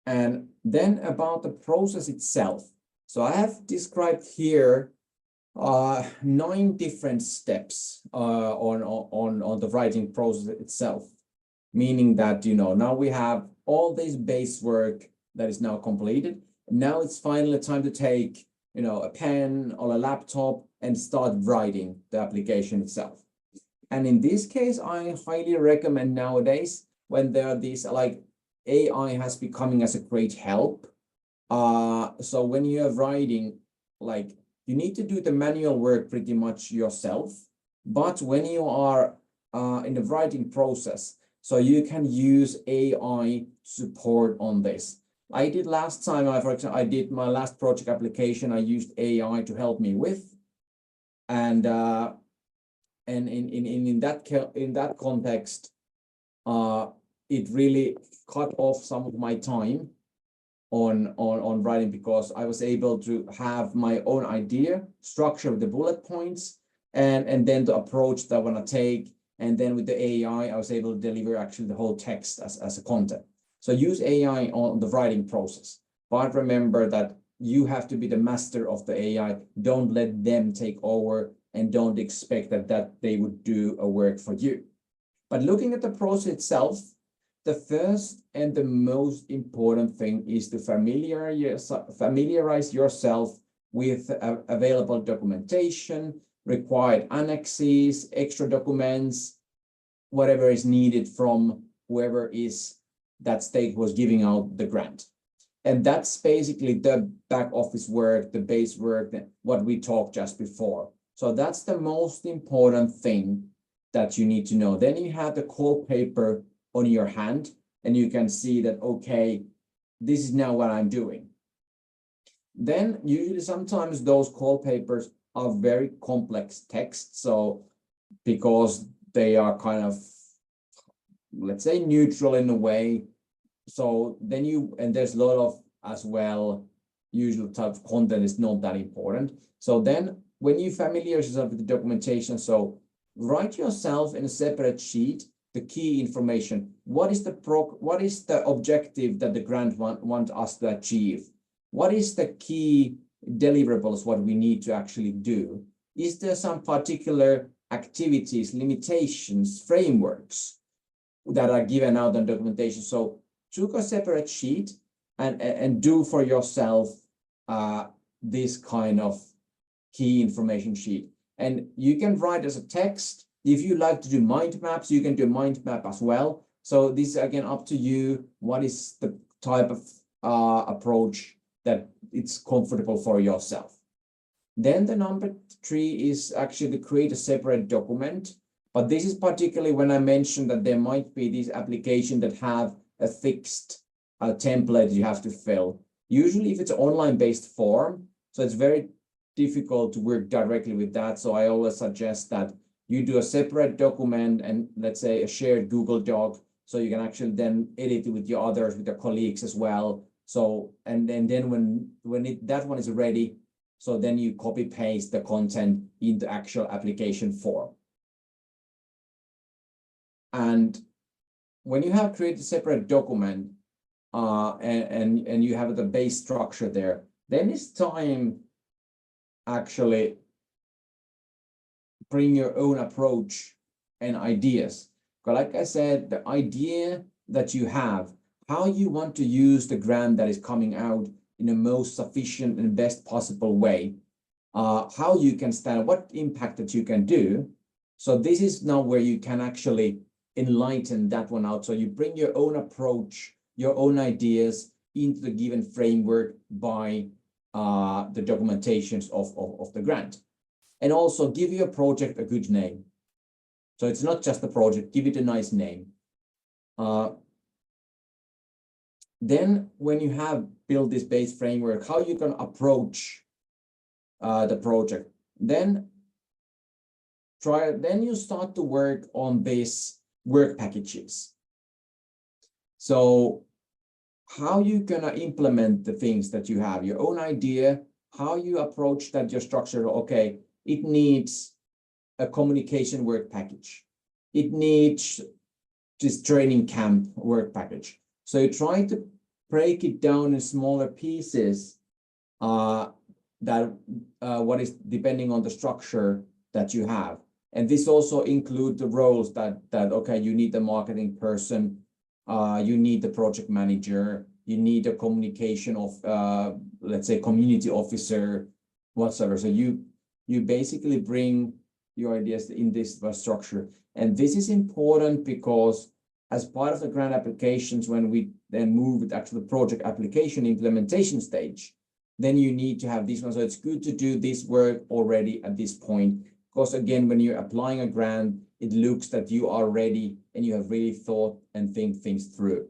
And then about the process itself. So I have described here 9 different steps on the writing process itself, meaning that, you know, now we have all this base work that is now completed. Now it's finally time to take, you know, a pen or a laptop and start writing the application itself. And in this case, I highly recommend nowadays when there are these, like, AI has becoming as a great help. So when you are writing, like, you need to do the manual work pretty much yourself. But when you are in the writing process, so you can use AI support on this. I did last time, for example, I did my last project application, I used AI to help me with. And in that context, it really cut off some of my time on writing, because I was able to have my own idea, structure the bullet points, and then the approach that I want to take. And then with the AI, I was able to deliver actually the whole text as a content. So use AI on the writing process, but remember that you have to be the master of the AI. Don't let them take over, and don't expect that they would do a work for you. But looking at the process itself, the first and the most important thing is to familiarize yourself with available documentation, required annexes, extra documents, whatever is needed from whoever is that state was giving out the grant. And that's basically the back office work, the base work, what we talked just before. So that's the most important thing that you need to know. Then you have the call paper on your hand, and you can see that, okay, this is now what I'm doing. Then usually sometimes those call papers are very complex text. So because they are kind of, let's say, neutral in a way. So then there's a lot of as well, usual type of content is not that important. So then when you familiarize yourself with the documentation, so write yourself in a separate sheet the key information. What is the objective that the grant want us to achieve? What is the key deliverables, what we need to actually do? Is there some particular activities, limitations, frameworks that are given out in documentation? So took a separate sheet and do for yourself this kind of key information sheet. And you can write as a text. If you like to do mind maps, you can do a mind map as well. So this is again up to you. What is the type of approach that it's comfortable for yourself? Then the number 3 is actually to create a separate document. But this is particularly when I mentioned that there might be these applications that have a fixed template you have to fill. Usually if it's an online-based form, so it's very difficult to work directly with that. So I always suggest that you do a separate document and let's say a shared Google Doc, so you can actually then edit it with your others, with your colleagues as well. So, and then when that one is ready, so then you copy paste the content into actual application form. And when you have created a separate document and you have the base structure there, then it's time actually bring your own approach and ideas. But like I said, the idea that you have, how you want to use the grant that is coming out in the most sufficient and best possible way, how you can stand, what impact that you can do. So this is now where you can actually enlighten that one out. So you bring your own approach, your own ideas into the given framework by the documentations of the grant. And also give your project a good name. So it's not just a project, give it a nice name. Then when you have built this base framework, how you can approach the project, then you start to work on these work packages. So how you gonna implement the things that you have, your own idea, how you approach that, your structure. Okay, it needs a communication work package. It needs this training camp work package. So you try to break it down in smaller pieces that what is depending on the structure that you have. And this also includes the roles that okay, you need the marketing person, you need the project manager, you need a communication of let's say community officer, whatsoever. So you basically bring your ideas in this structure. And this is important because as part of the grant applications, when we then move it actually the project application implementation stage, then you need to have this one. So it's good to do this work already at this point. Because again, when you're applying a grant, it looks that you are ready and you have really thought and think things through.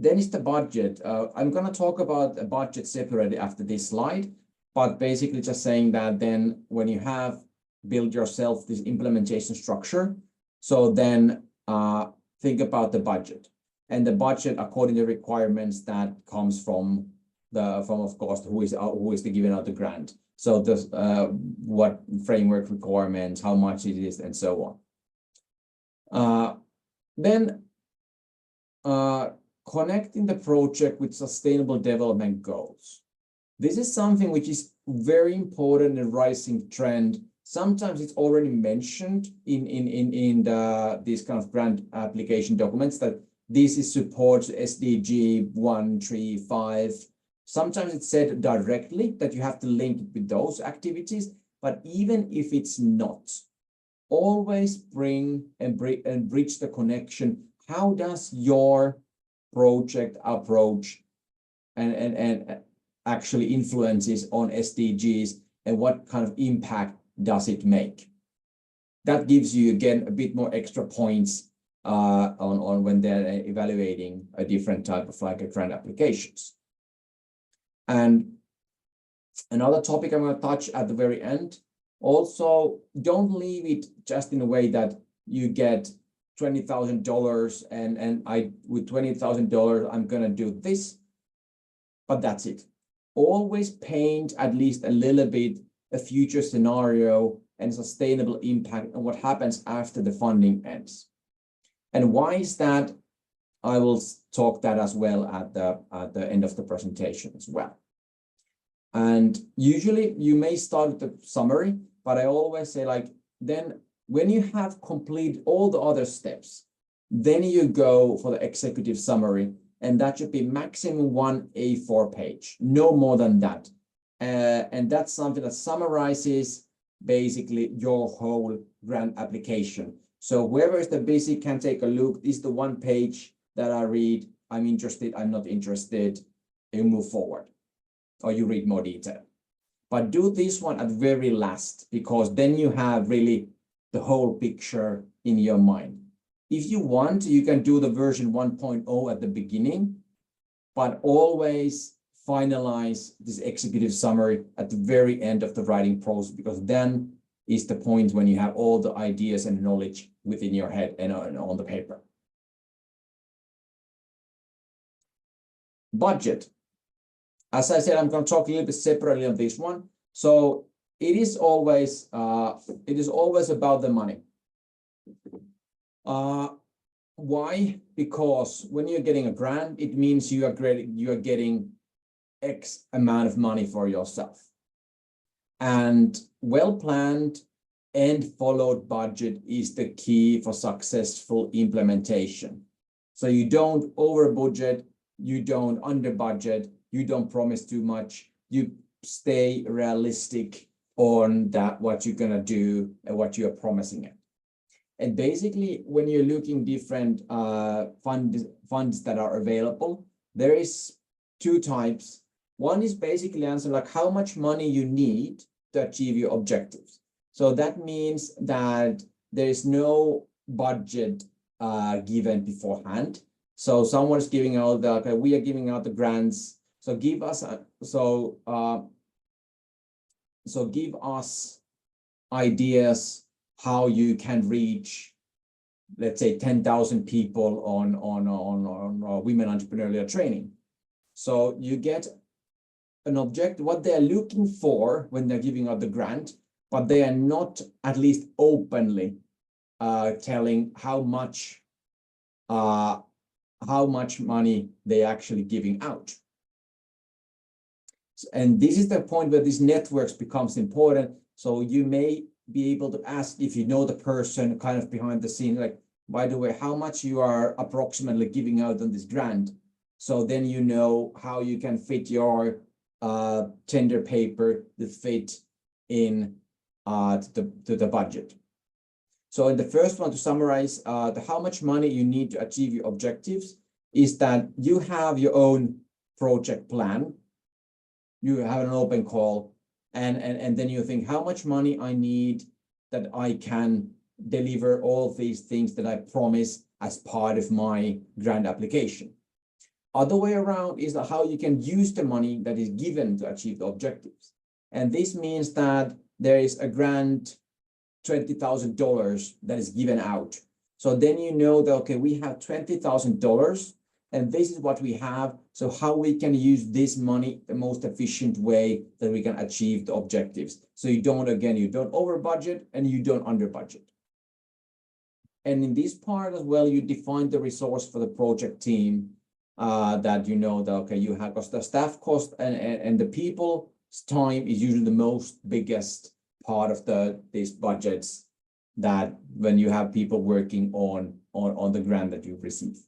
Then is the budget. I'm going to talk about a budget separately after this slide, but basically just saying that then when you have built yourself this implementation structure, so then think about the budget, and the budget according to requirements that comes from of course who is the giving out the grant. So this what framework requirements, how much it is, and so on. Then connecting the project with sustainable development goals. This is something which is very important and rising trend. Sometimes it's already mentioned in these kind of grant application documents that this is supports SDG 1, 3, 5. Sometimes it's said directly that you have to link it with those activities, but even if it's not, always bring and bridge the connection. How does your project approach and actually influences on SDGs, and what kind of impact does it make? That gives you again a bit more extra points on when they're evaluating a different type of like a grant applications. And another topic I'm going to touch at the very end. Also, don't leave it just in a way that you get $20,000 and with $20,000 I'm going to do this, but that's it. Always paint at least a little bit a future scenario and sustainable impact and what happens after the funding ends. And why is that? I will talk that as well at the end of the presentation as well. And usually you may start with the summary, but I always say like, then when you have completed all the other steps, then you go for the executive summary, and that should be maximum 1 A4 page, no more than that. And that's something that summarizes basically your whole grant application. So whoever is the busy can take a look. This is the 1 page that I read. I'm interested, I'm not interested, and you move forward, or you read more detail. But do this one at very last, because then you have really the whole picture in your mind. If you want, you can do the version 1.0 at the beginning, but always finalize this executive summary at the very end of the writing process, because then is the point when you have all the ideas and knowledge within your head and on the paper. Budget. As I said, I'm going to talk a little bit separately on this one. So it is always about the money. Why? Because when you're getting a grant, it means you are getting X amount of money for yourself. And well-planned and followed budget is the key for successful implementation. So you don't over budget, you don't under budget, you don't promise too much, you stay realistic on that, what you're gonna do and what you're promising it. And basically, when you're looking different funds that are available, there is 2 types. One is basically answer like how much money you need to achieve your objectives. So that means that there is no budget given beforehand. So someone's giving out the, okay, we are giving out the grants. So give us give us ideas how you can reach, let's say, 10,000 people on women entrepreneurial training. So you get an object, what they're looking for when they're giving out the grant, but they are not at least openly telling how much money they're actually giving out. And this is the point where these networks becomes important. So you may be able to ask, if you know the person kind of behind the scene, like, by the way, how much you are approximately giving out on this grant. So then you know how you can fit your tender paper to fit in to the budget. So in the first one, to summarize, how much money you need to achieve your objectives is that you have your own project plan. You have an open call, and then you think, how much money I need that I can deliver all these things that I promise as part of my grant application. Other way around is how you can use the money that is given to achieve the objectives. And this means that there is a grant, $20,000 that is given out. So then you know that, okay, we have $20,000 and this is what we have. So how we can use this money the most efficient way that we can achieve the objectives. So you don't over budget and you don't under budget. And in this part as well, you define the resource for the project team that you know that, okay, you have the staff cost and the people's time is usually the most biggest part of these budgets, that when you have people working on the grant that you've received.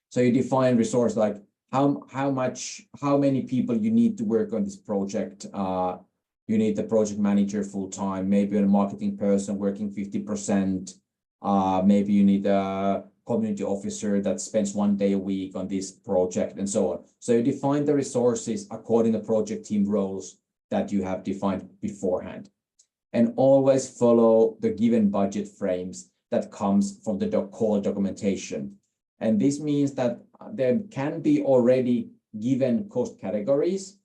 So you define resource like how many people you need to work on this project. You need the project manager full-time, maybe a marketing person working 50%. Maybe you need a community officer that spends 1 day a week on this project and so on. So you define the resources according to project team roles that you have defined beforehand. And always follow the given budget frames that comes from the call documentation. And this means that there can be already given cost categories,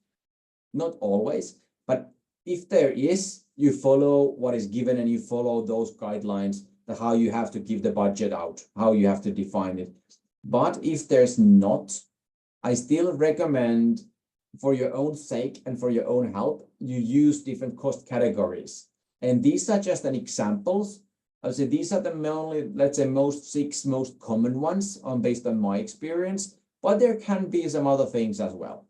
not always, but if there is, you follow what is given and you follow those guidelines, how you have to give the budget out, how you have to define it. But if there's not, I still recommend, for your own sake and for your own help, you use different cost categories. And these are just an examples. I would say these are the only, let's say, six most common ones based on my experience, but there can be some other things as well.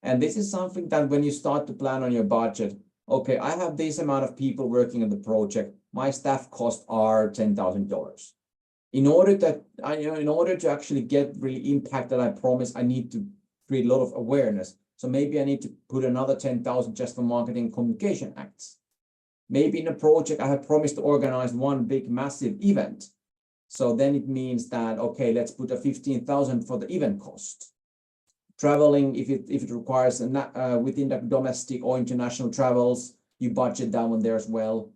And this is something that when you start to plan on your budget, okay, I have this amount of people working on the project, my staff costs are $10,000. In order to actually get really impact that I promise, I need to create a lot of awareness. So maybe I need to put another 10,000 just for marketing and communication acts. Maybe in a project, I have promised to organize one big massive event. So then it means that, okay, let's put a 15,000 for the event cost. Traveling, if it requires within the domestic or international travels, you budget that one there as well.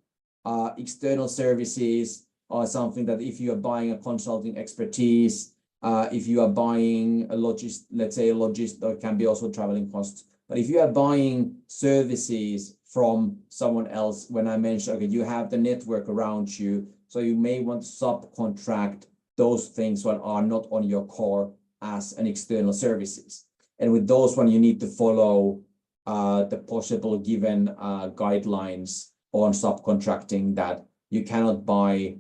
External services are something that if you are buying a consulting expertise, if you are buying a let's say a logistic, can be also traveling costs. But if you are buying services from someone else, when I mentioned, okay, you have the network around you, so you may want to subcontract those things that are not on your core as an external services. And with those one, you need to follow the possible given guidelines on subcontracting, that you cannot buy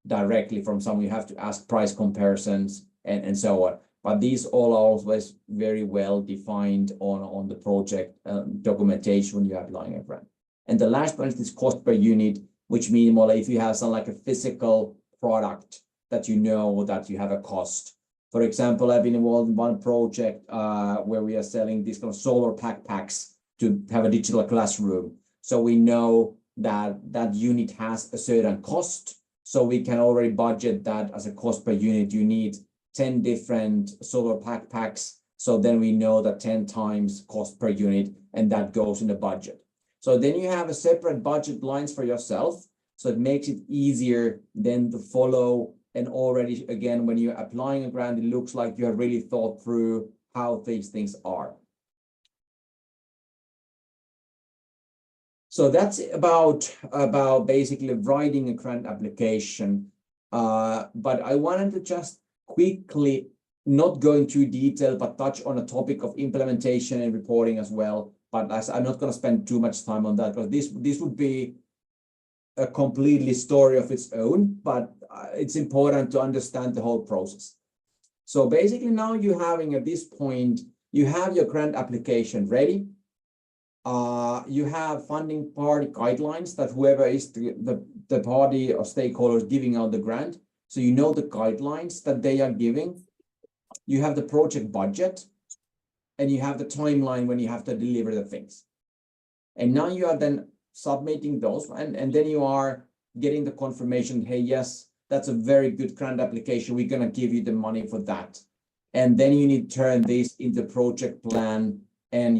directly from someone, you have to ask price comparisons and so on. But these all are always very well defined on the project documentation when you are applying a grant. And the last one is this cost per unit, which means more like if you have some like a physical product that you know that you have a cost. For example, I've been involved in one project where we are selling these kind of solar packs to have a digital classroom. So we know that that unit has a certain cost. So we can already budget that as a cost per unit. You need 10 different solar packs. So then we know that 10 times cost per unit, and that goes in the budget. So then you have a separate budget lines for yourself. So it makes it easier then to follow. And already, again, when you're applying a grant, it looks like you have really thought through how these things are. So that's about basically writing a grant application. But I wanted to just quickly, not go into detail, but touch on a topic of implementation and reporting as well. But as I'm not going to spend too much time on that, because this would be a completely story of its own, but it's important to understand the whole process. So basically now you're having at this point, you have your grant application ready. You have funding party guidelines that whoever is the party or stakeholders giving out the grant. So you know the guidelines that they are giving. You have the project budget, and you have the timeline when you have to deliver the things. And now you are then submitting those, and then you are getting the confirmation, hey, yes, that's a very good grant application. We're going to give you the money for that. And then you need to turn this into project plan. And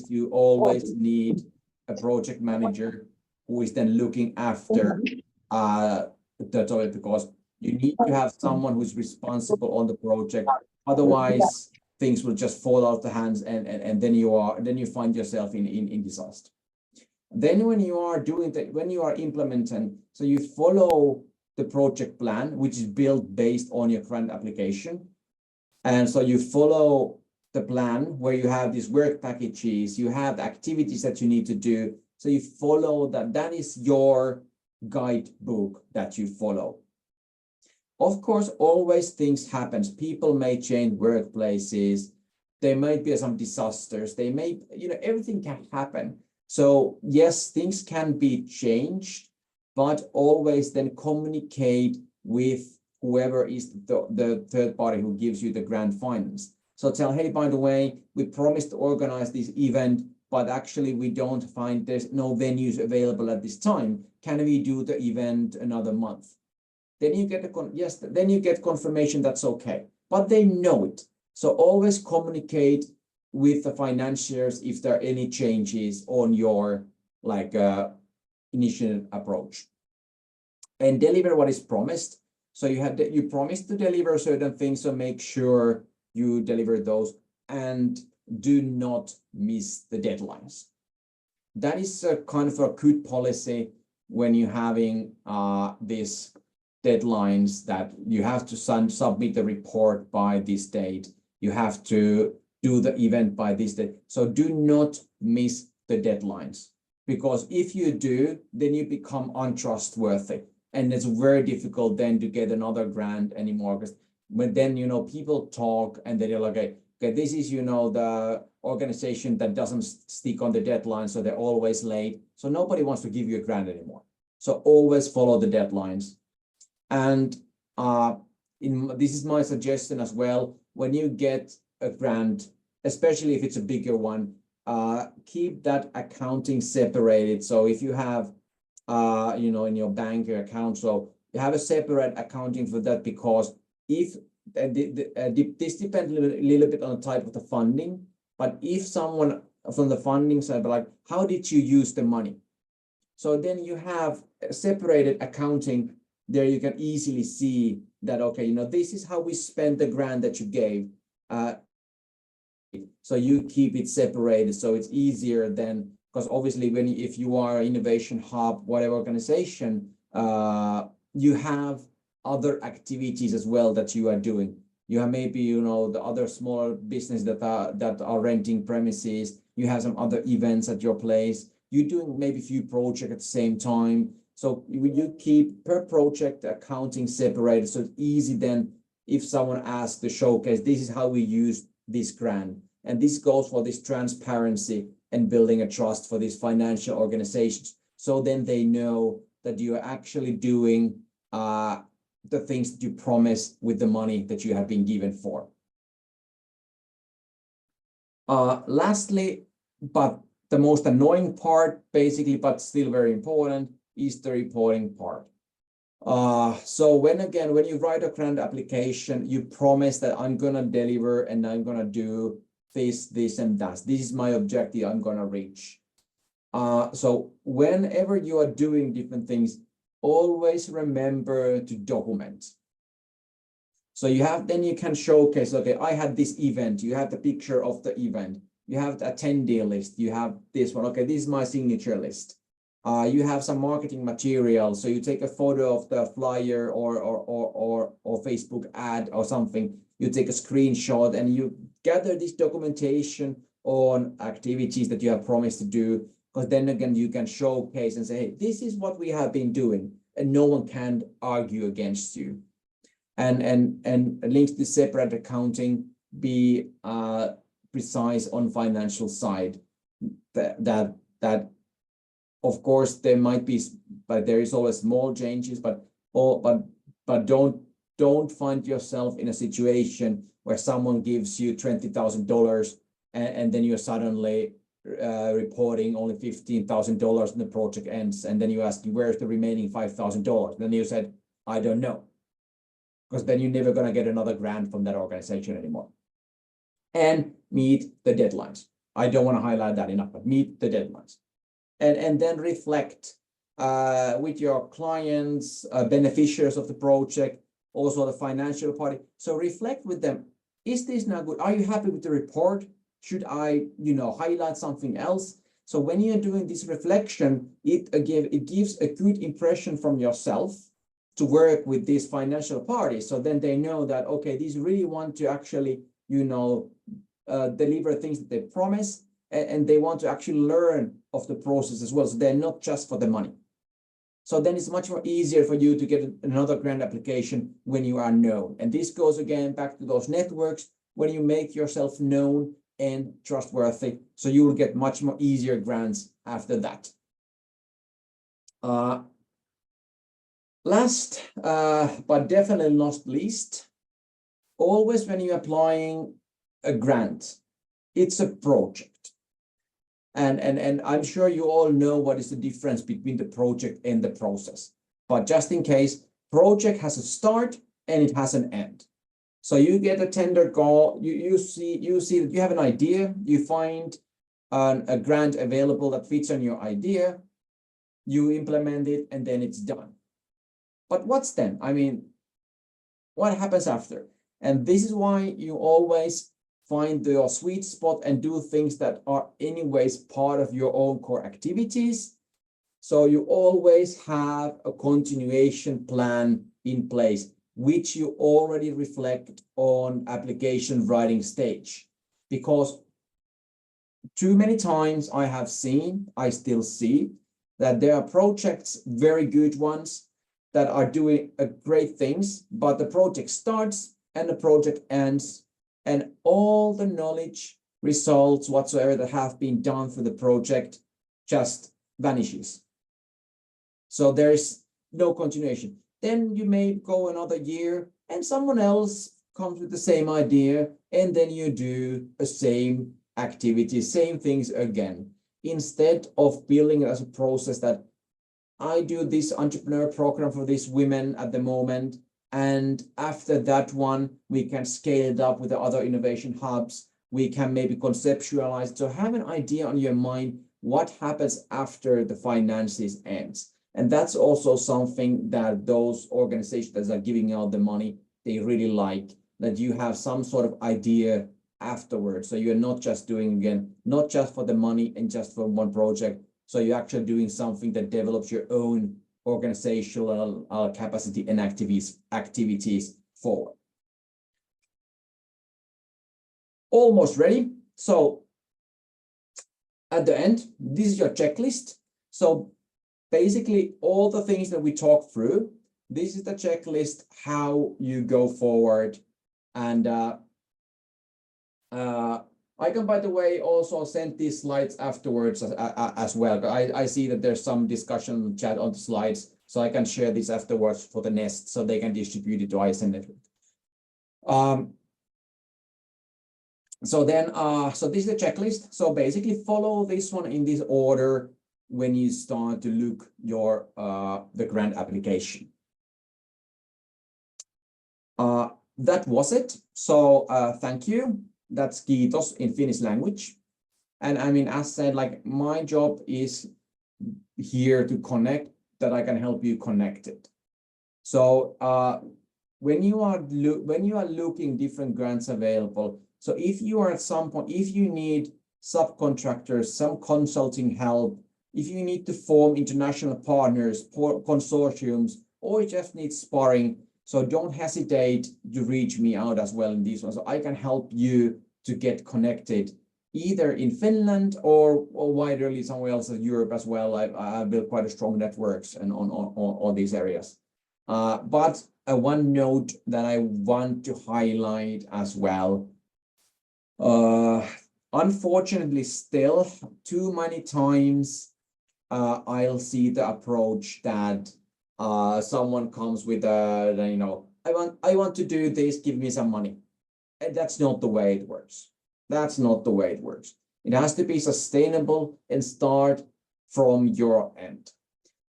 you always need a project manager who is then looking after the topic, because you need to have someone who's responsible on the project. Otherwise, things will just fall out of the hands, and then you find yourself in disaster. Then when you are doing that, when you are implementing, so you follow the project plan, which is built based on your grant application. And so you follow the plan where you have these work packages, you have the activities that you need to do. So you follow that. That is your guidebook that you follow. Of course, always things happen. People may change workplaces. There might be some disasters. They may, everything can happen. So yes, things can be changed, but always then communicate with whoever is the third party who gives you the grant finance. So tell, hey, by the way, we promised to organize this event, but actually we don't find there's no venues available at this time. Can we do the event another month? Then you get then you get confirmation that's okay, but they know it. So always communicate with the financiers if there are any changes on your initial approach, and deliver what is promised. So you promised to deliver certain things, so make sure you deliver those and do not miss the deadlines. That is a kind of a good policy when you're having these deadlines that you have to submit the report by this date. You have to do the event by this date. So do not miss the deadlines, because if you do, then you become untrustworthy. And it's very difficult then to get another grant anymore, because when then, people talk and they're like, okay, this is, the organization that doesn't stick on the deadline, so they're always late. So nobody wants to give you a grant anymore. So always follow the deadlines. And this is my suggestion as well. When you get a grant, especially if it's a bigger one, keep that accounting separated. So if you have, in your bank account, so you have a separate accounting for that, because if this depends a little bit on the type of the funding, but if someone from the funding side, like, how did you use the money? So then you have a separated accounting. There you can easily see that, okay, this is how we spent the grant that you gave. So you keep it separated, so it's easier then, because obviously if you are innovation hub, whatever organization, you have other activities as well that you are doing. You have maybe, the other smaller business that are renting premises. You have some other events at your place. You're doing maybe a few projects at the same time. So you keep per project accounting separated. So it's easy then if someone asks to showcase, this is how we use this grant. And this goes for this transparency and building a trust for these financial organizations. So then they know that you are actually doing the things that you promise with the money that you have been given for. Lastly, but the most annoying part, basically, but still very important, is the reporting part. So when you write a grant application, you promise that I'm going to deliver and I'm going to do this, and that. This is my objective I'm going to reach. So whenever you are doing different things, always remember to document. So then you can showcase, okay, I had this event, you have the picture of the event, you have the attendee list, you have this one, okay, this is my signature list. You have some marketing material, so you take a photo of the flyer or Facebook ad or something, you take a screenshot and you gather this documentation on activities that you have promised to do, because then again you can showcase and say, hey, this is what we have been doing, and no one can argue against you. And links to separate accounting, be precise on financial side. That of course there might be, but there is always small changes, but don't find yourself in a situation where someone gives you $20,000 and then you're suddenly reporting only $15,000 and the project ends, and then you ask, where's the remaining $5,000? Then you said, I don't know, because then you're never going to get another grant from that organization anymore. And meet the deadlines. I don't want to highlight that enough, but meet the deadlines. And then reflect with your clients, beneficiaries of the project, also the financial party. So reflect with them. is this now good? Are you happy with the report? Should I, highlight something else? So when you're doing this reflection, it gives a good impression from yourself to work with these financial parties. So then they know that, okay, these really want to actually, deliver things that they promise, and they want to actually learn of the process as well. So they're not just for the money. So then it's much more easier for you to get another grant application when you are known. And this goes again back to those networks, when you make yourself known and trustworthy. So you will get much more easier grants after that. Last, but definitely not least, always when you're applying a grant, it's a project. And I'm sure you all know what is the difference between the project and the process. But just in case, project has a start and it has an end. So you get a tender call, you see that you have an idea, you find a grant available that fits on your idea, you implement it, and then it's done. But what's then? I mean, what happens after? And this is why you always find your sweet spot and do things that are anyways part of your own core activities. So you always have a continuation plan in place, which you already reflect on application writing stage. Because too many times I still see that there are projects, very good ones, that are doing great things, but the project starts and the project ends, and all the knowledge, results, whatsoever that have been done for the project just vanishes. So there is no continuation. Then you may go another year and someone else comes with the same idea, and then you do the same activity, same things again, instead of building it as a process that I do this entrepreneur program for these women at the moment, and after that one, we can scale it up with the other innovation hubs. We can maybe conceptualize. So have an idea on your mind, what happens after the finances ends. And that's also something that those organizations that are giving out the money, they really like, that you have some sort of idea afterwards. So you're not just doing, again, not just for the money and just for one project. So you're actually doing something that develops your own organizational capacity and activities forward. Almost ready. So at the end, this is your checklist. So basically all the things that we talked through, this is the checklist, how you go forward. And I can, by the way, also send these slides afterwards as well. I see that there's some discussion chat on the slides, so I can share this afterwards for the Nest, so they can distribute it to ISN network. So this is the checklist. So basically follow this one in this order when you start to look your the grant application. That was it. So thank you. That's kiitos in Finnish language. And I mean, as said, like, my job is here to connect, that I can help you connect it. So when you are looking different grants available, so if you are at some point, if you need subcontractors, some consulting help, if you need to form international partners, consortiums, or you just need sparring, so don't hesitate to reach me out as well in this one. So I can help you to get connected either in Finland or widerly somewhere else in Europe as well. I built quite a strong networks and on these areas. But one note that I want to highlight as well. Unfortunately, still too many times I'll see the approach that someone comes with I want to do this, give me some money. And that's not the way it works. That's not the way it works. It has to be sustainable and start from your end.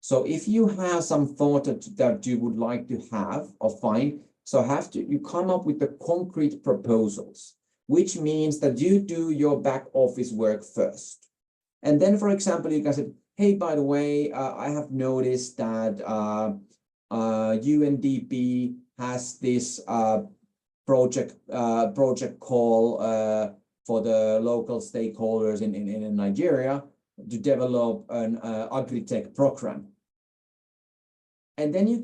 So if you have some thought that you would like to have or find, so you come up with the concrete proposals, which means that you do your back office work first. And then, for example, you can say, hey, by the way, I have noticed that UNDP has this project call for the local stakeholders in Nigeria to develop an agri-tech program. And then you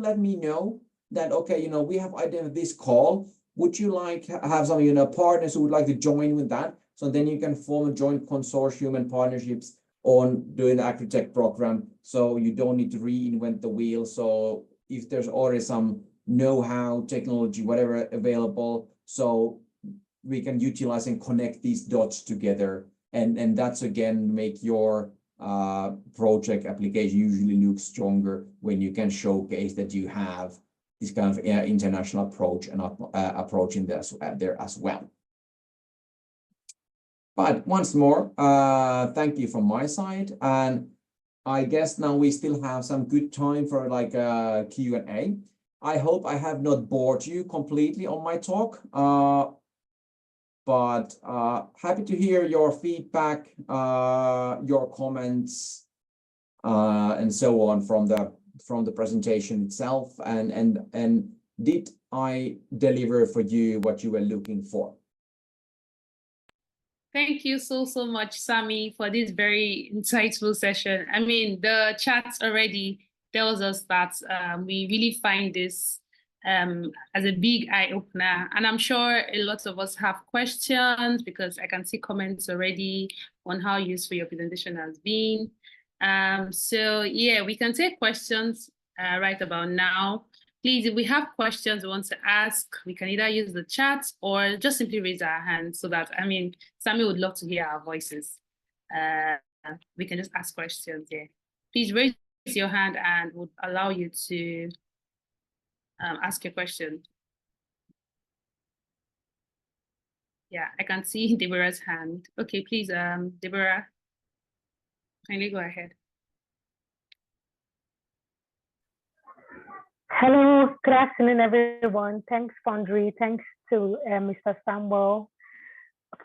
let me know that, okay, you know, we have identified this call. Would you like have some, you know, partners who would like to join with that? So then you can form a joint consortium and partnerships on doing the agri-tech program. So you don't need to reinvent the wheel. So if there's already some know-how, technology, whatever available, so we can utilize and connect these dots together. And that's again, make your project application usually look stronger when you can showcase that you have this kind of international approach and approach in there as well. But once more, thank you from my side. And I guess now we still have some good time for like a Q&A. I hope I have not bored you completely on my talk, but happy to hear your feedback, your comments, and so on from the presentation itself. And did I deliver for you what you were looking for? Thank you so much, Sami, for this very insightful session. I mean, the chats already tells us that we really find this as a big eye-opener. And I'm sure a lot of us have questions because I can see comments already on how useful your presentation has been. So yeah, we can take questions right about now. Please, if we have questions we want to ask, we can either use the chat or just simply raise our hand so that, I mean, Sami would love to hear our voices. We can just ask questions here. Please raise your hand and would allow you to ask your question. Yeah, I can see Deborah's hand. Okay, please, Deborah, kindly go ahead. Hello, good afternoon, everyone. Thanks, Foundry. Thanks to Mr. Samuel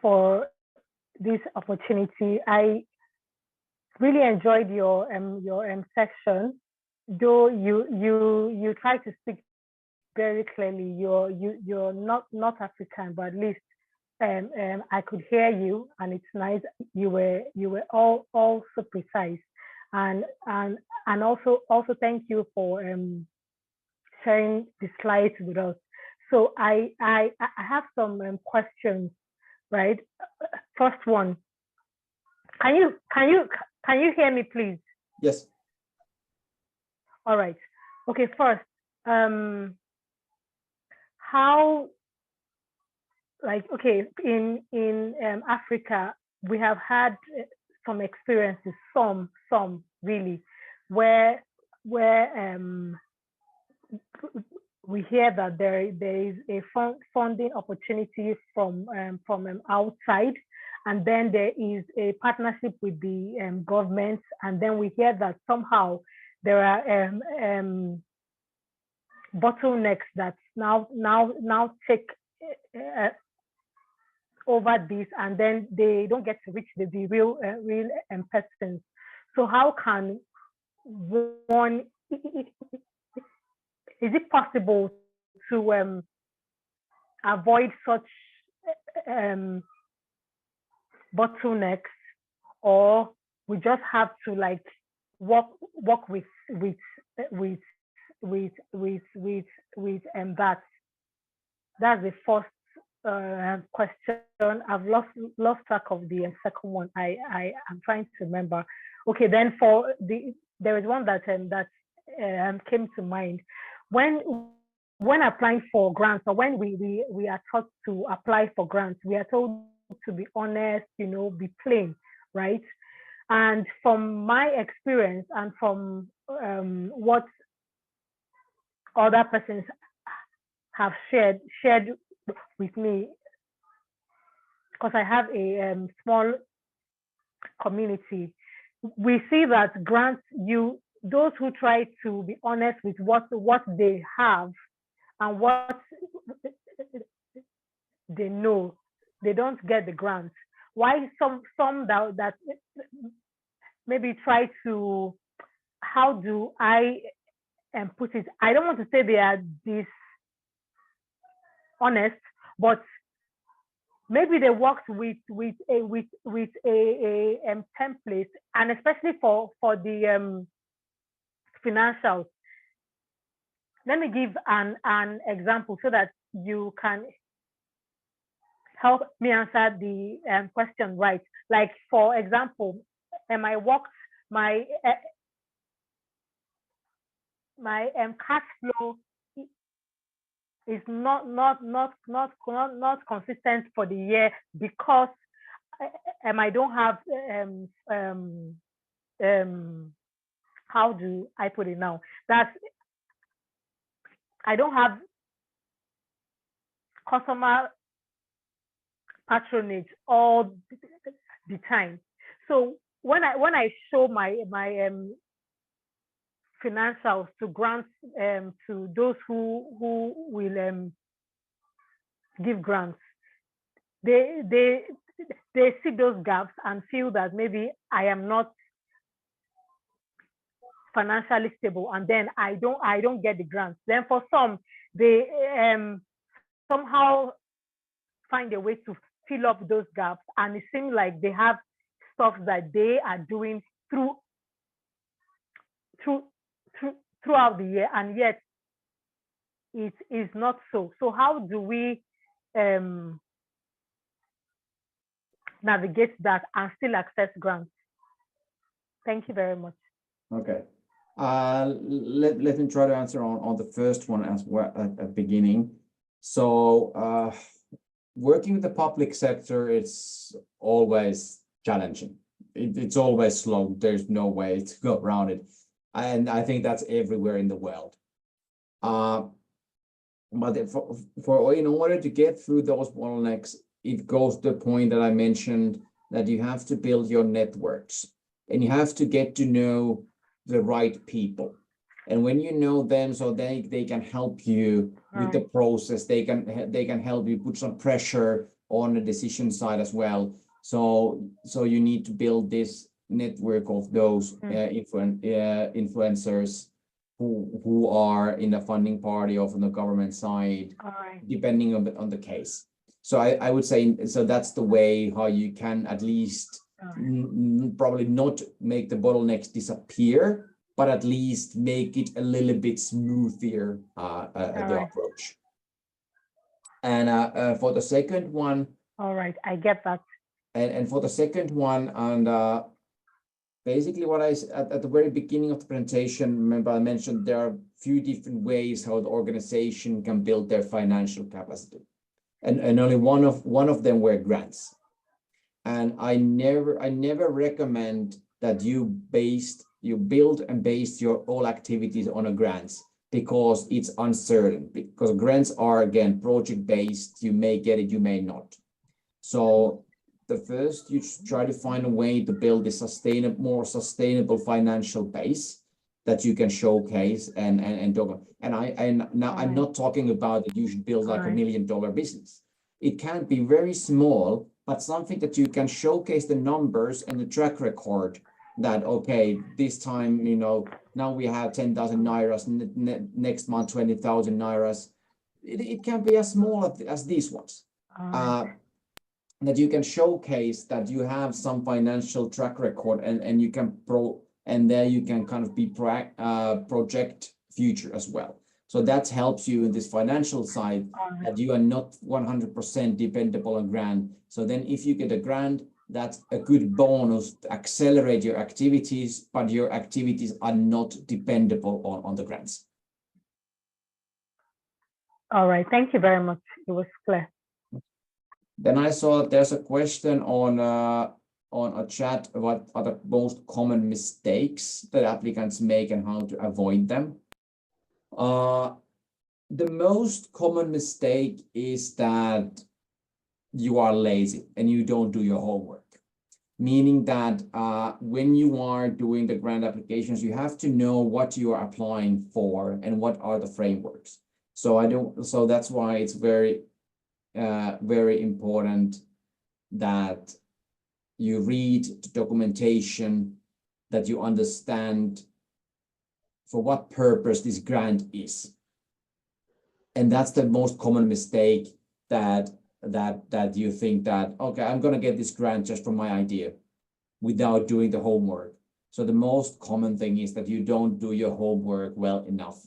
for this opportunity. I really enjoyed your section. Though you try to speak very clearly. You're not African, but at least I could hear you, and it's nice. You were all so precise, and also thank you for sharing the slides with us. So I have some questions, right? First one, can you hear me, please? Yes. All right. Okay. First, how, like, okay, in Africa, we have had some experiences, some really, where we hear that there is a funding opportunity from outside, and then there is a partnership with the government, and then we hear that somehow there are bottlenecks that now take over this, and then they don't get to reach the real persons. So how can one? Is it possible to avoid such bottlenecks, or we just have to like work with that? That's the first question. I've lost track of the second one. I am trying to remember. Okay, then there is one that came to mind. When applying for grants, or when we are taught to apply for grants, we are told to be honest, be plain, right? And from my experience and from what other persons have shared with me, because I have a small community, we see that grants, those who try to be honest with what they have and what they know, they don't get the grant. Why some that maybe try to, how do I put it? I don't want to say they are honest, but maybe they worked with a template, and especially for the financials. Let me give an example so that you can help me answer the question right. Like, for example, I worked my cash flow is not consistent for the year because I don't have how do I put it now? That's, I don't have customer patronage all the time. So when I show my financials to grants to those who will give grants, they see those gaps and feel that maybe I am not financially stable, and then I don't get the grants. Then for some, they somehow find a way to fill up those gaps, and it seems like they have stuff that they are doing throughout the year, and yet it is not so. So how do we navigate that and still access grants? Thank you very much. Okay. Let me try to answer on the first one as well at the beginning. So working with the public sector, it's always challenging. It's always slow. There's no way to go around it. And I think that's everywhere in the world. But in order to get through those bottlenecks, it goes to the point that I mentioned, that you have to build your networks and you have to get to know the right people. And when you know them, so they can help you with the process, they can help you put some pressure on the decision side as well. So you need to build this network of those influencers who are in the funding party or from the government side, depending on the case. So I would say, so that's the way how you can at least probably not make the bottlenecks disappear, but at least make it a little bit smoother, the approach. And for the second one. All right, I get that. And for the second one, and basically what I at the very beginning of the presentation, remember I mentioned there are a few different ways how the organization can build their financial capacity. And only one of them were grants. And I never recommend that you build and base your all activities on a grants, because it's uncertain, because grants are, again, project based. You may get it, you may not. So the first, you try to find a way to build a more sustainable financial base that you can showcase and now I'm not talking about that you should build like $1 million business. It can be very small, but something that you can showcase the numbers and the track record that, okay, this time, now we have 10,000 Nairas, next month 20,000 Nairas. It can be as small as these ones. That you can showcase that you have some financial track record and you can and there you can kind of be project future as well. So that helps you in this financial side, that you are not 100% dependable on grant. So then if you get a grant, that's a good bonus to accelerate your activities, but your activities are not dependable on the grants. All right, thank you very much. It was clear. Then I saw there's a question on a chat about what are the most common mistakes that applicants make and how to avoid them. The most common mistake is that you are lazy and you don't do your homework. Meaning that when you are doing the grant applications, you have to know what you are applying for and what are the frameworks. So that's why it's very important that you read the documentation, that you understand for what purpose this grant is. And that's the most common mistake that you think that, okay, I'm going to get this grant just from my idea without doing the homework. So the most common thing is that you don't do your homework well enough.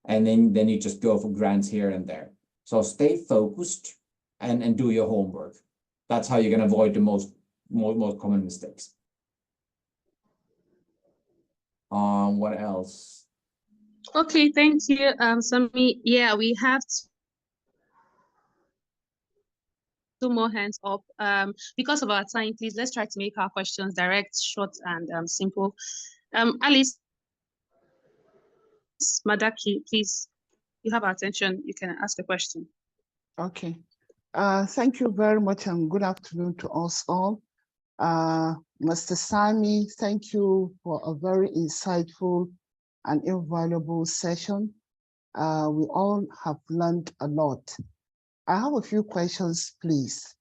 And then you just go for grants here and there. So stay focused and do your homework. That's how you can avoid the most common mistakes. What else? Okay, thank you, Sami. Yeah, we have two more hands up. Because of our time, please, let's try to make our questions direct, short, and simple. Alice Madaki, please, you have our attention. You can ask a question. Okay. Thank you very much and good afternoon to us all. Mr. Sami, thank you for a very insightful and invaluable session. We all have learned a lot. I have a few questions, please.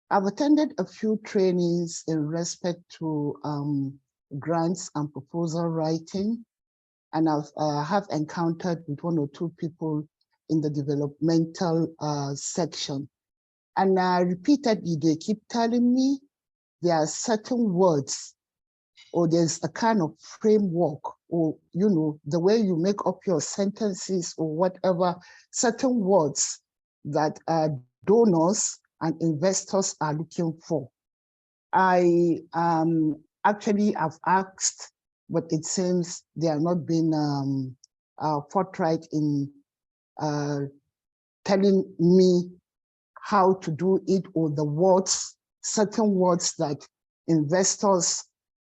I've attended a few trainings in respect to grants and proposal writing, and I have encountered with one or two people in the developmental section. And repeatedly, they keep telling me there are certain words or there's a kind of framework or, you know, the way you make up your sentences or whatever, certain words that donors and investors are looking for. I actually have asked, but it seems they are not being forthright in telling me how to do it or the words, certain words that investors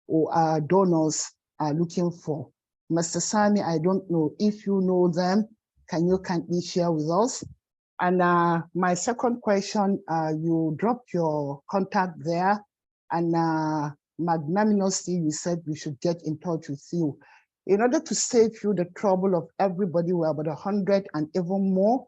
or donors are looking for. Mr. Sami, I don't know if you know them. Can you kindly share with us? And my second question, you dropped your contact there, and magnanimously you said we should get in touch with you. In order to save you the trouble of everybody, we're about 100 and even more.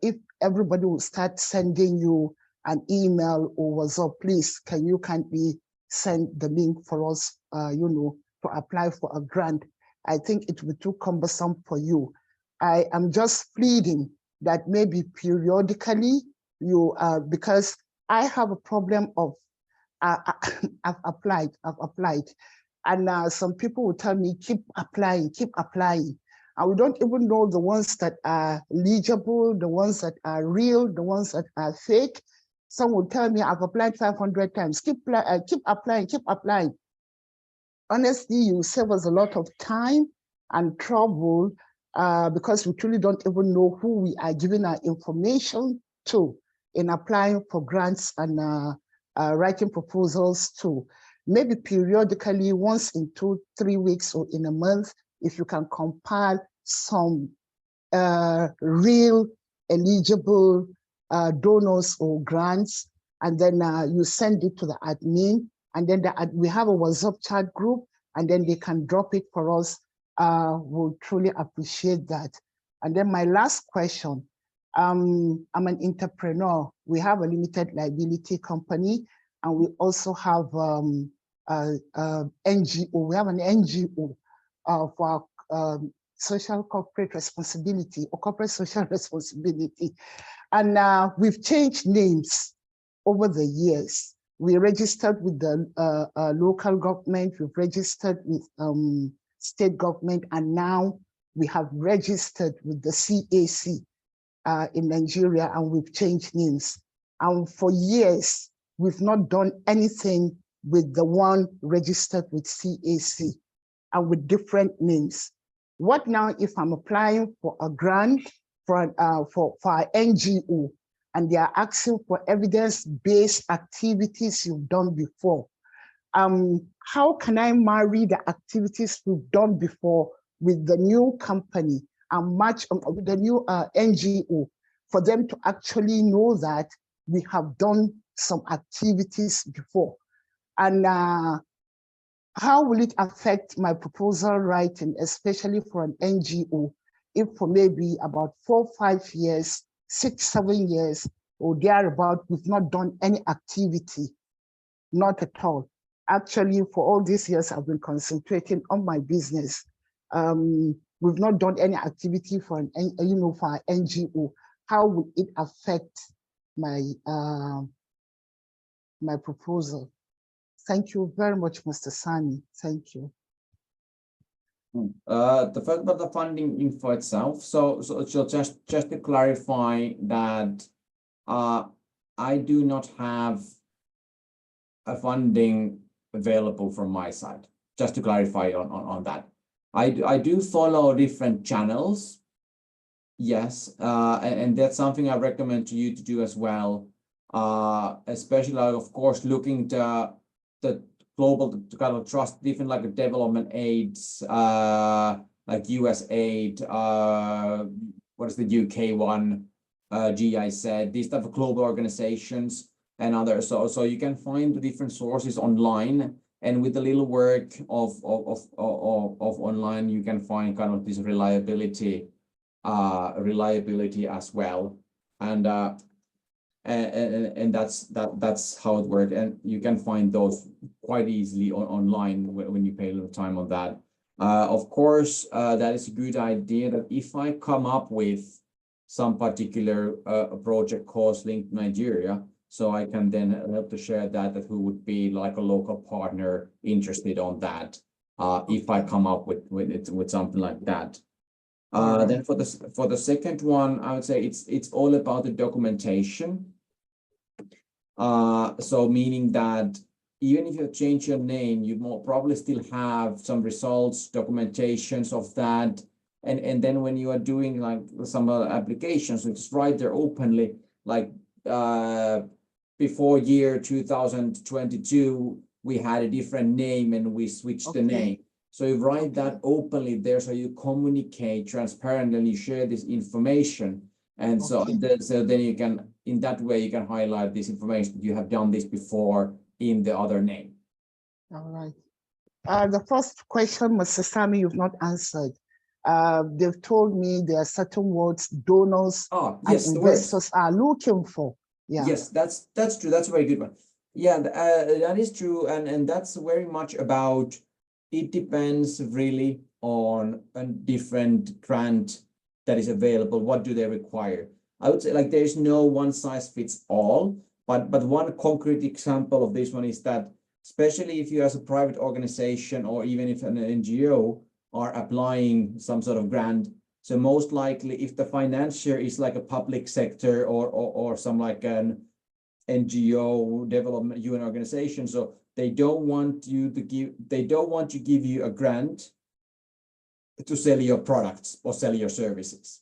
If everybody will start sending you an email or WhatsApp, please, can you kindly send the link for us, you know, to apply for a grant? I think it will be too cumbersome for you. I am just pleading that maybe periodically you, because I have a problem of, I've applied, and some people will tell me, keep applying, and we don't even know the ones that are legible, the ones that are real, the ones that are fake. Some will tell me, I've applied 500 times, keep applying. Honestly, you save us a lot of time and trouble because we truly don't even know who we are giving our information to in applying for grants and writing proposals to. Maybe periodically, once in 2-3 weeks or in a month, if you can compile some real eligible donors or grants, and then you send it to the admin, and then we have a WhatsApp chat group, and then they can drop it for us. We'll truly appreciate that. And then my last question, I'm an entrepreneur. We have a limited liability company, and we also have NGO. We have an NGO for social corporate responsibility or corporate social responsibility. And we've changed names over the years. We registered with the local government, we've registered with state government, and now we have registered with the CAC in Nigeria, and we've changed names. And for years, we've not done anything with the one registered with CAC and with different names. What now if I'm applying for a grant for our NGO, and they are asking for evidence-based activities you've done before? How can I marry the activities we've done before with the new company and match with the new NGO for them to actually know that we have done some activities before? And how will it affect my proposal writing, especially for an NGO, if for maybe about 4, 5 years, 6, 7 years, or thereabout, we've not done any activity? Not at all. Actually, for all these years, I've been concentrating on my business. we've not done any activity for an, for our NGO. How will it affect my my proposal? Thank you very much, Mr. Sani. Thank you. The first about the funding info itself. So just to clarify that I do not have a funding available from my side. Just to clarify on that. I do follow different channels. Yes, and that's something I recommend to you to do as well. Especially, of course, looking to the global to kind of trust different like development aids, like US aid, what is the UK one, GIZ, these type of global organizations and others. So you can find the different sources online, and with a little work of online, you can find kind of this reliability as well. And that's how it works, and you can find those quite easily online when you pay a little time on that. Of course, that is a good idea that if I come up with some particular project cost linked to Nigeria, so I can then help to share that who would be like a local partner interested on that, if I come up with something like that. Then for the second one, I would say it's all about the documentation. So meaning that even if you change your name, you more probably still have some results, documentations of that. And then when you are doing like some applications, it's right there openly, like before year 2022, we had a different name and we switched the name. So you write that openly there, so you communicate transparently and you share this information. And so then you can, in that way, you can highlight this information. You have done this before in the other name. All right. The first question, Mr. Sami, you've not answered. They've told me there are certain words donors and investors are looking for. Yeah. Yes, that's true. That's a very good one. Yeah, that is true. And that's very much about, it depends really on a different grant that is available. What do they require? I would say like there's no one size fits all, but one concrete example of this one is that, especially if you as a private organization or even if an NGO are applying some sort of grant, so most likely if the financier is like a public sector or some like an NGO development UN organization, so they don't want you to give you a grant to sell your products or sell your services.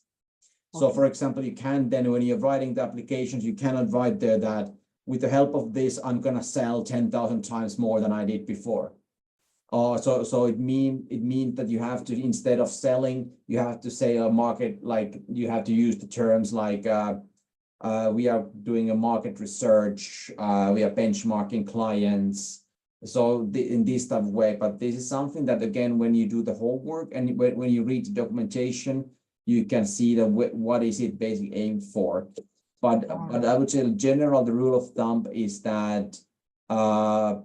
So for example, you can then, when you're writing the applications, you cannot write there that with the help of this, I'm gonna sell 10,000 times more than I did before. So it means that you have to, instead of selling, you have to say a market, like you have to use the terms like we are doing a market research, we are benchmarking clients. So in this type of way, but this is something that, again, when you do the homework and when you read the documentation, you can see that what is it basically aimed for. But I would say in general, the rule of thumb is that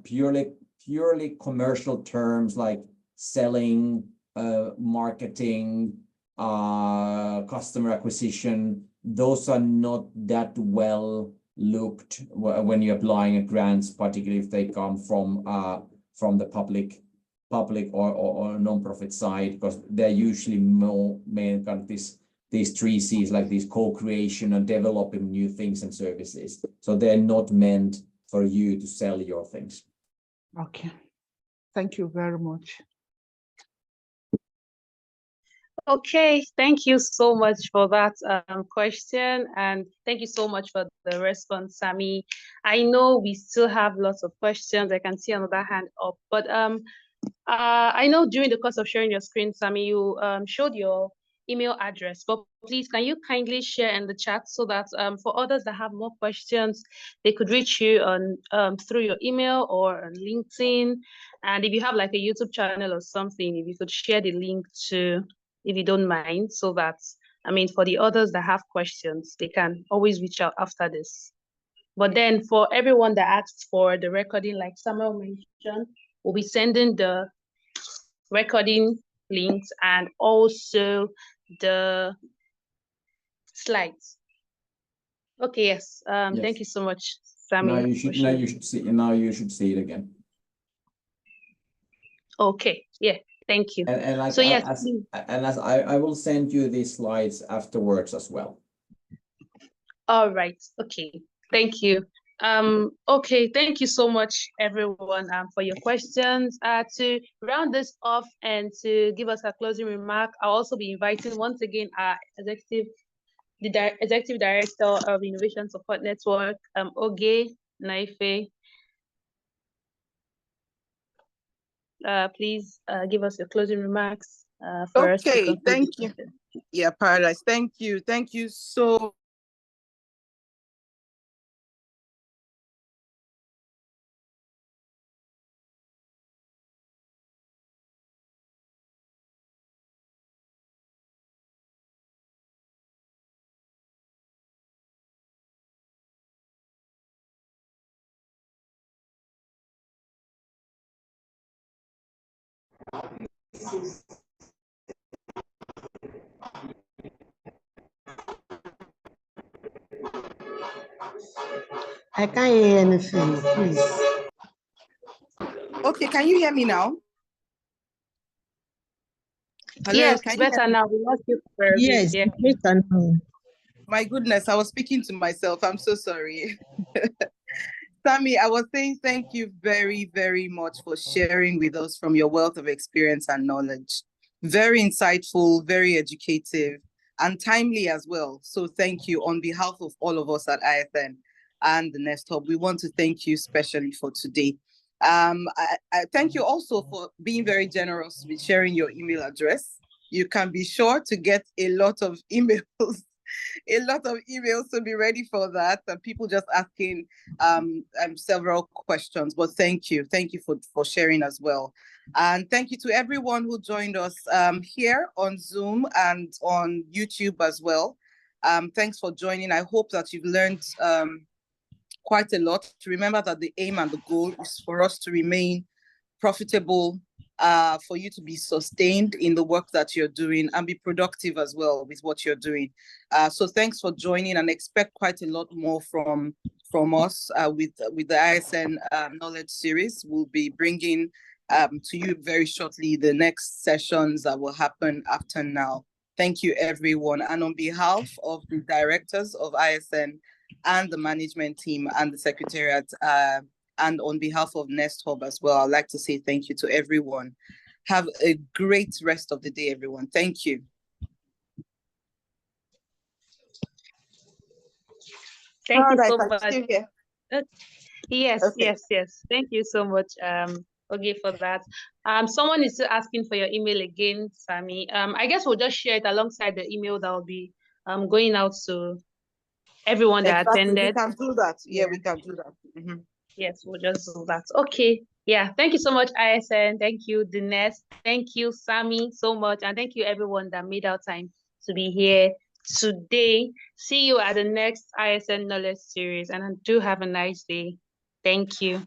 purely commercial terms like selling, marketing, customer acquisition, those are not that well looked when you're applying a grants, particularly if they come from the public or non-profit side, because they're usually more main kind of these three C's, like this co-creation and developing new things and services. So they're not meant for you to sell your things. Okay, thank you very much. Okay, thank you so much for that question, and thank you so much for the response, Sami. I know we still have lots of questions. I can see another hand up, but I know during the course of sharing your screen, Sami, you showed your email address, but please, can you kindly share in the chat so that for others that have more questions, they could reach you on through your email or on LinkedIn. And if you have like a YouTube channel or something, if you could share the link to, if you don't mind, so that, I mean, for the others that have questions, they can always reach out after this. But then for everyone that asked for the recording, like Samuel mentioned, we'll be sending the recording links and also the slides. Okay, yes. Yes. Thank you so much, Sammy. Now you should see it again. Okay, yeah, thank you. And like So yes, as I will send you these slides afterwards as well. all right. Okay, thank you. Okay, thank you so much, everyone, for your questions. To round this off and to give us a closing remark, I'll also be inviting once again our Executive Director of Innovation Support Network, Oge Naife. Please give us your closing remarks for us to Okay, conclude. thank you. Yeah, Paradise, thank you. Thank you so I can't hear anything, please. Okay, can you hear me now? Hello, Yes, can it's you hear better me? now. We lost you for a bit, Yes, yeah. better now. My goodness, I was speaking to myself. I'm so sorry. Sammy, I was saying thank you very, very much for sharing with us from your wealth of experience and knowledge. Very insightful, very educative, and timely as well. So thank you on behalf of all of us at ISN and the Nest Hub. We want to thank you especially for today. I thank you also for being very generous with sharing your email address. You can be sure to get a lot of emails to be ready for that, and people just asking several questions. But thank you for sharing as well, and thank you to everyone who joined us here on Zoom and on YouTube as well. Thanks for joining. I hope that you've learned quite a lot. To remember that the aim and the goal is for us to remain profitable, for you to be sustained in the work that you're doing and be productive as well with what you're doing. So thanks for joining, and expect quite a lot more from us with the ISN Knowledge Series. We'll be bringing to you very shortly the next sessions that will happen after now. Thank you, everyone. And on behalf of the directors of ISN and the management team and the secretariat, and on behalf of Nest Hub as well, I'd like to say thank you to everyone. Have a great rest of the day, everyone. Thank you. Thank you so I'm much. still here. Yes, Okay. yes. Thank you so much, Oge, for that. Someone is still asking for your email again, Sammy. I guess we'll just share it alongside the email that will be going out to everyone that Exactly. attended. We can do that. Yeah, we can do that. Mm-hmm. Yes, we'll just do that. Okay. Yeah. Thank you so much, ISN. Thank you, Dinesh. Thank you, Sammy, so much. And thank you, everyone that made our time to be here today. See you at the next ISN Knowledge Series. And do have a nice day. Thank you.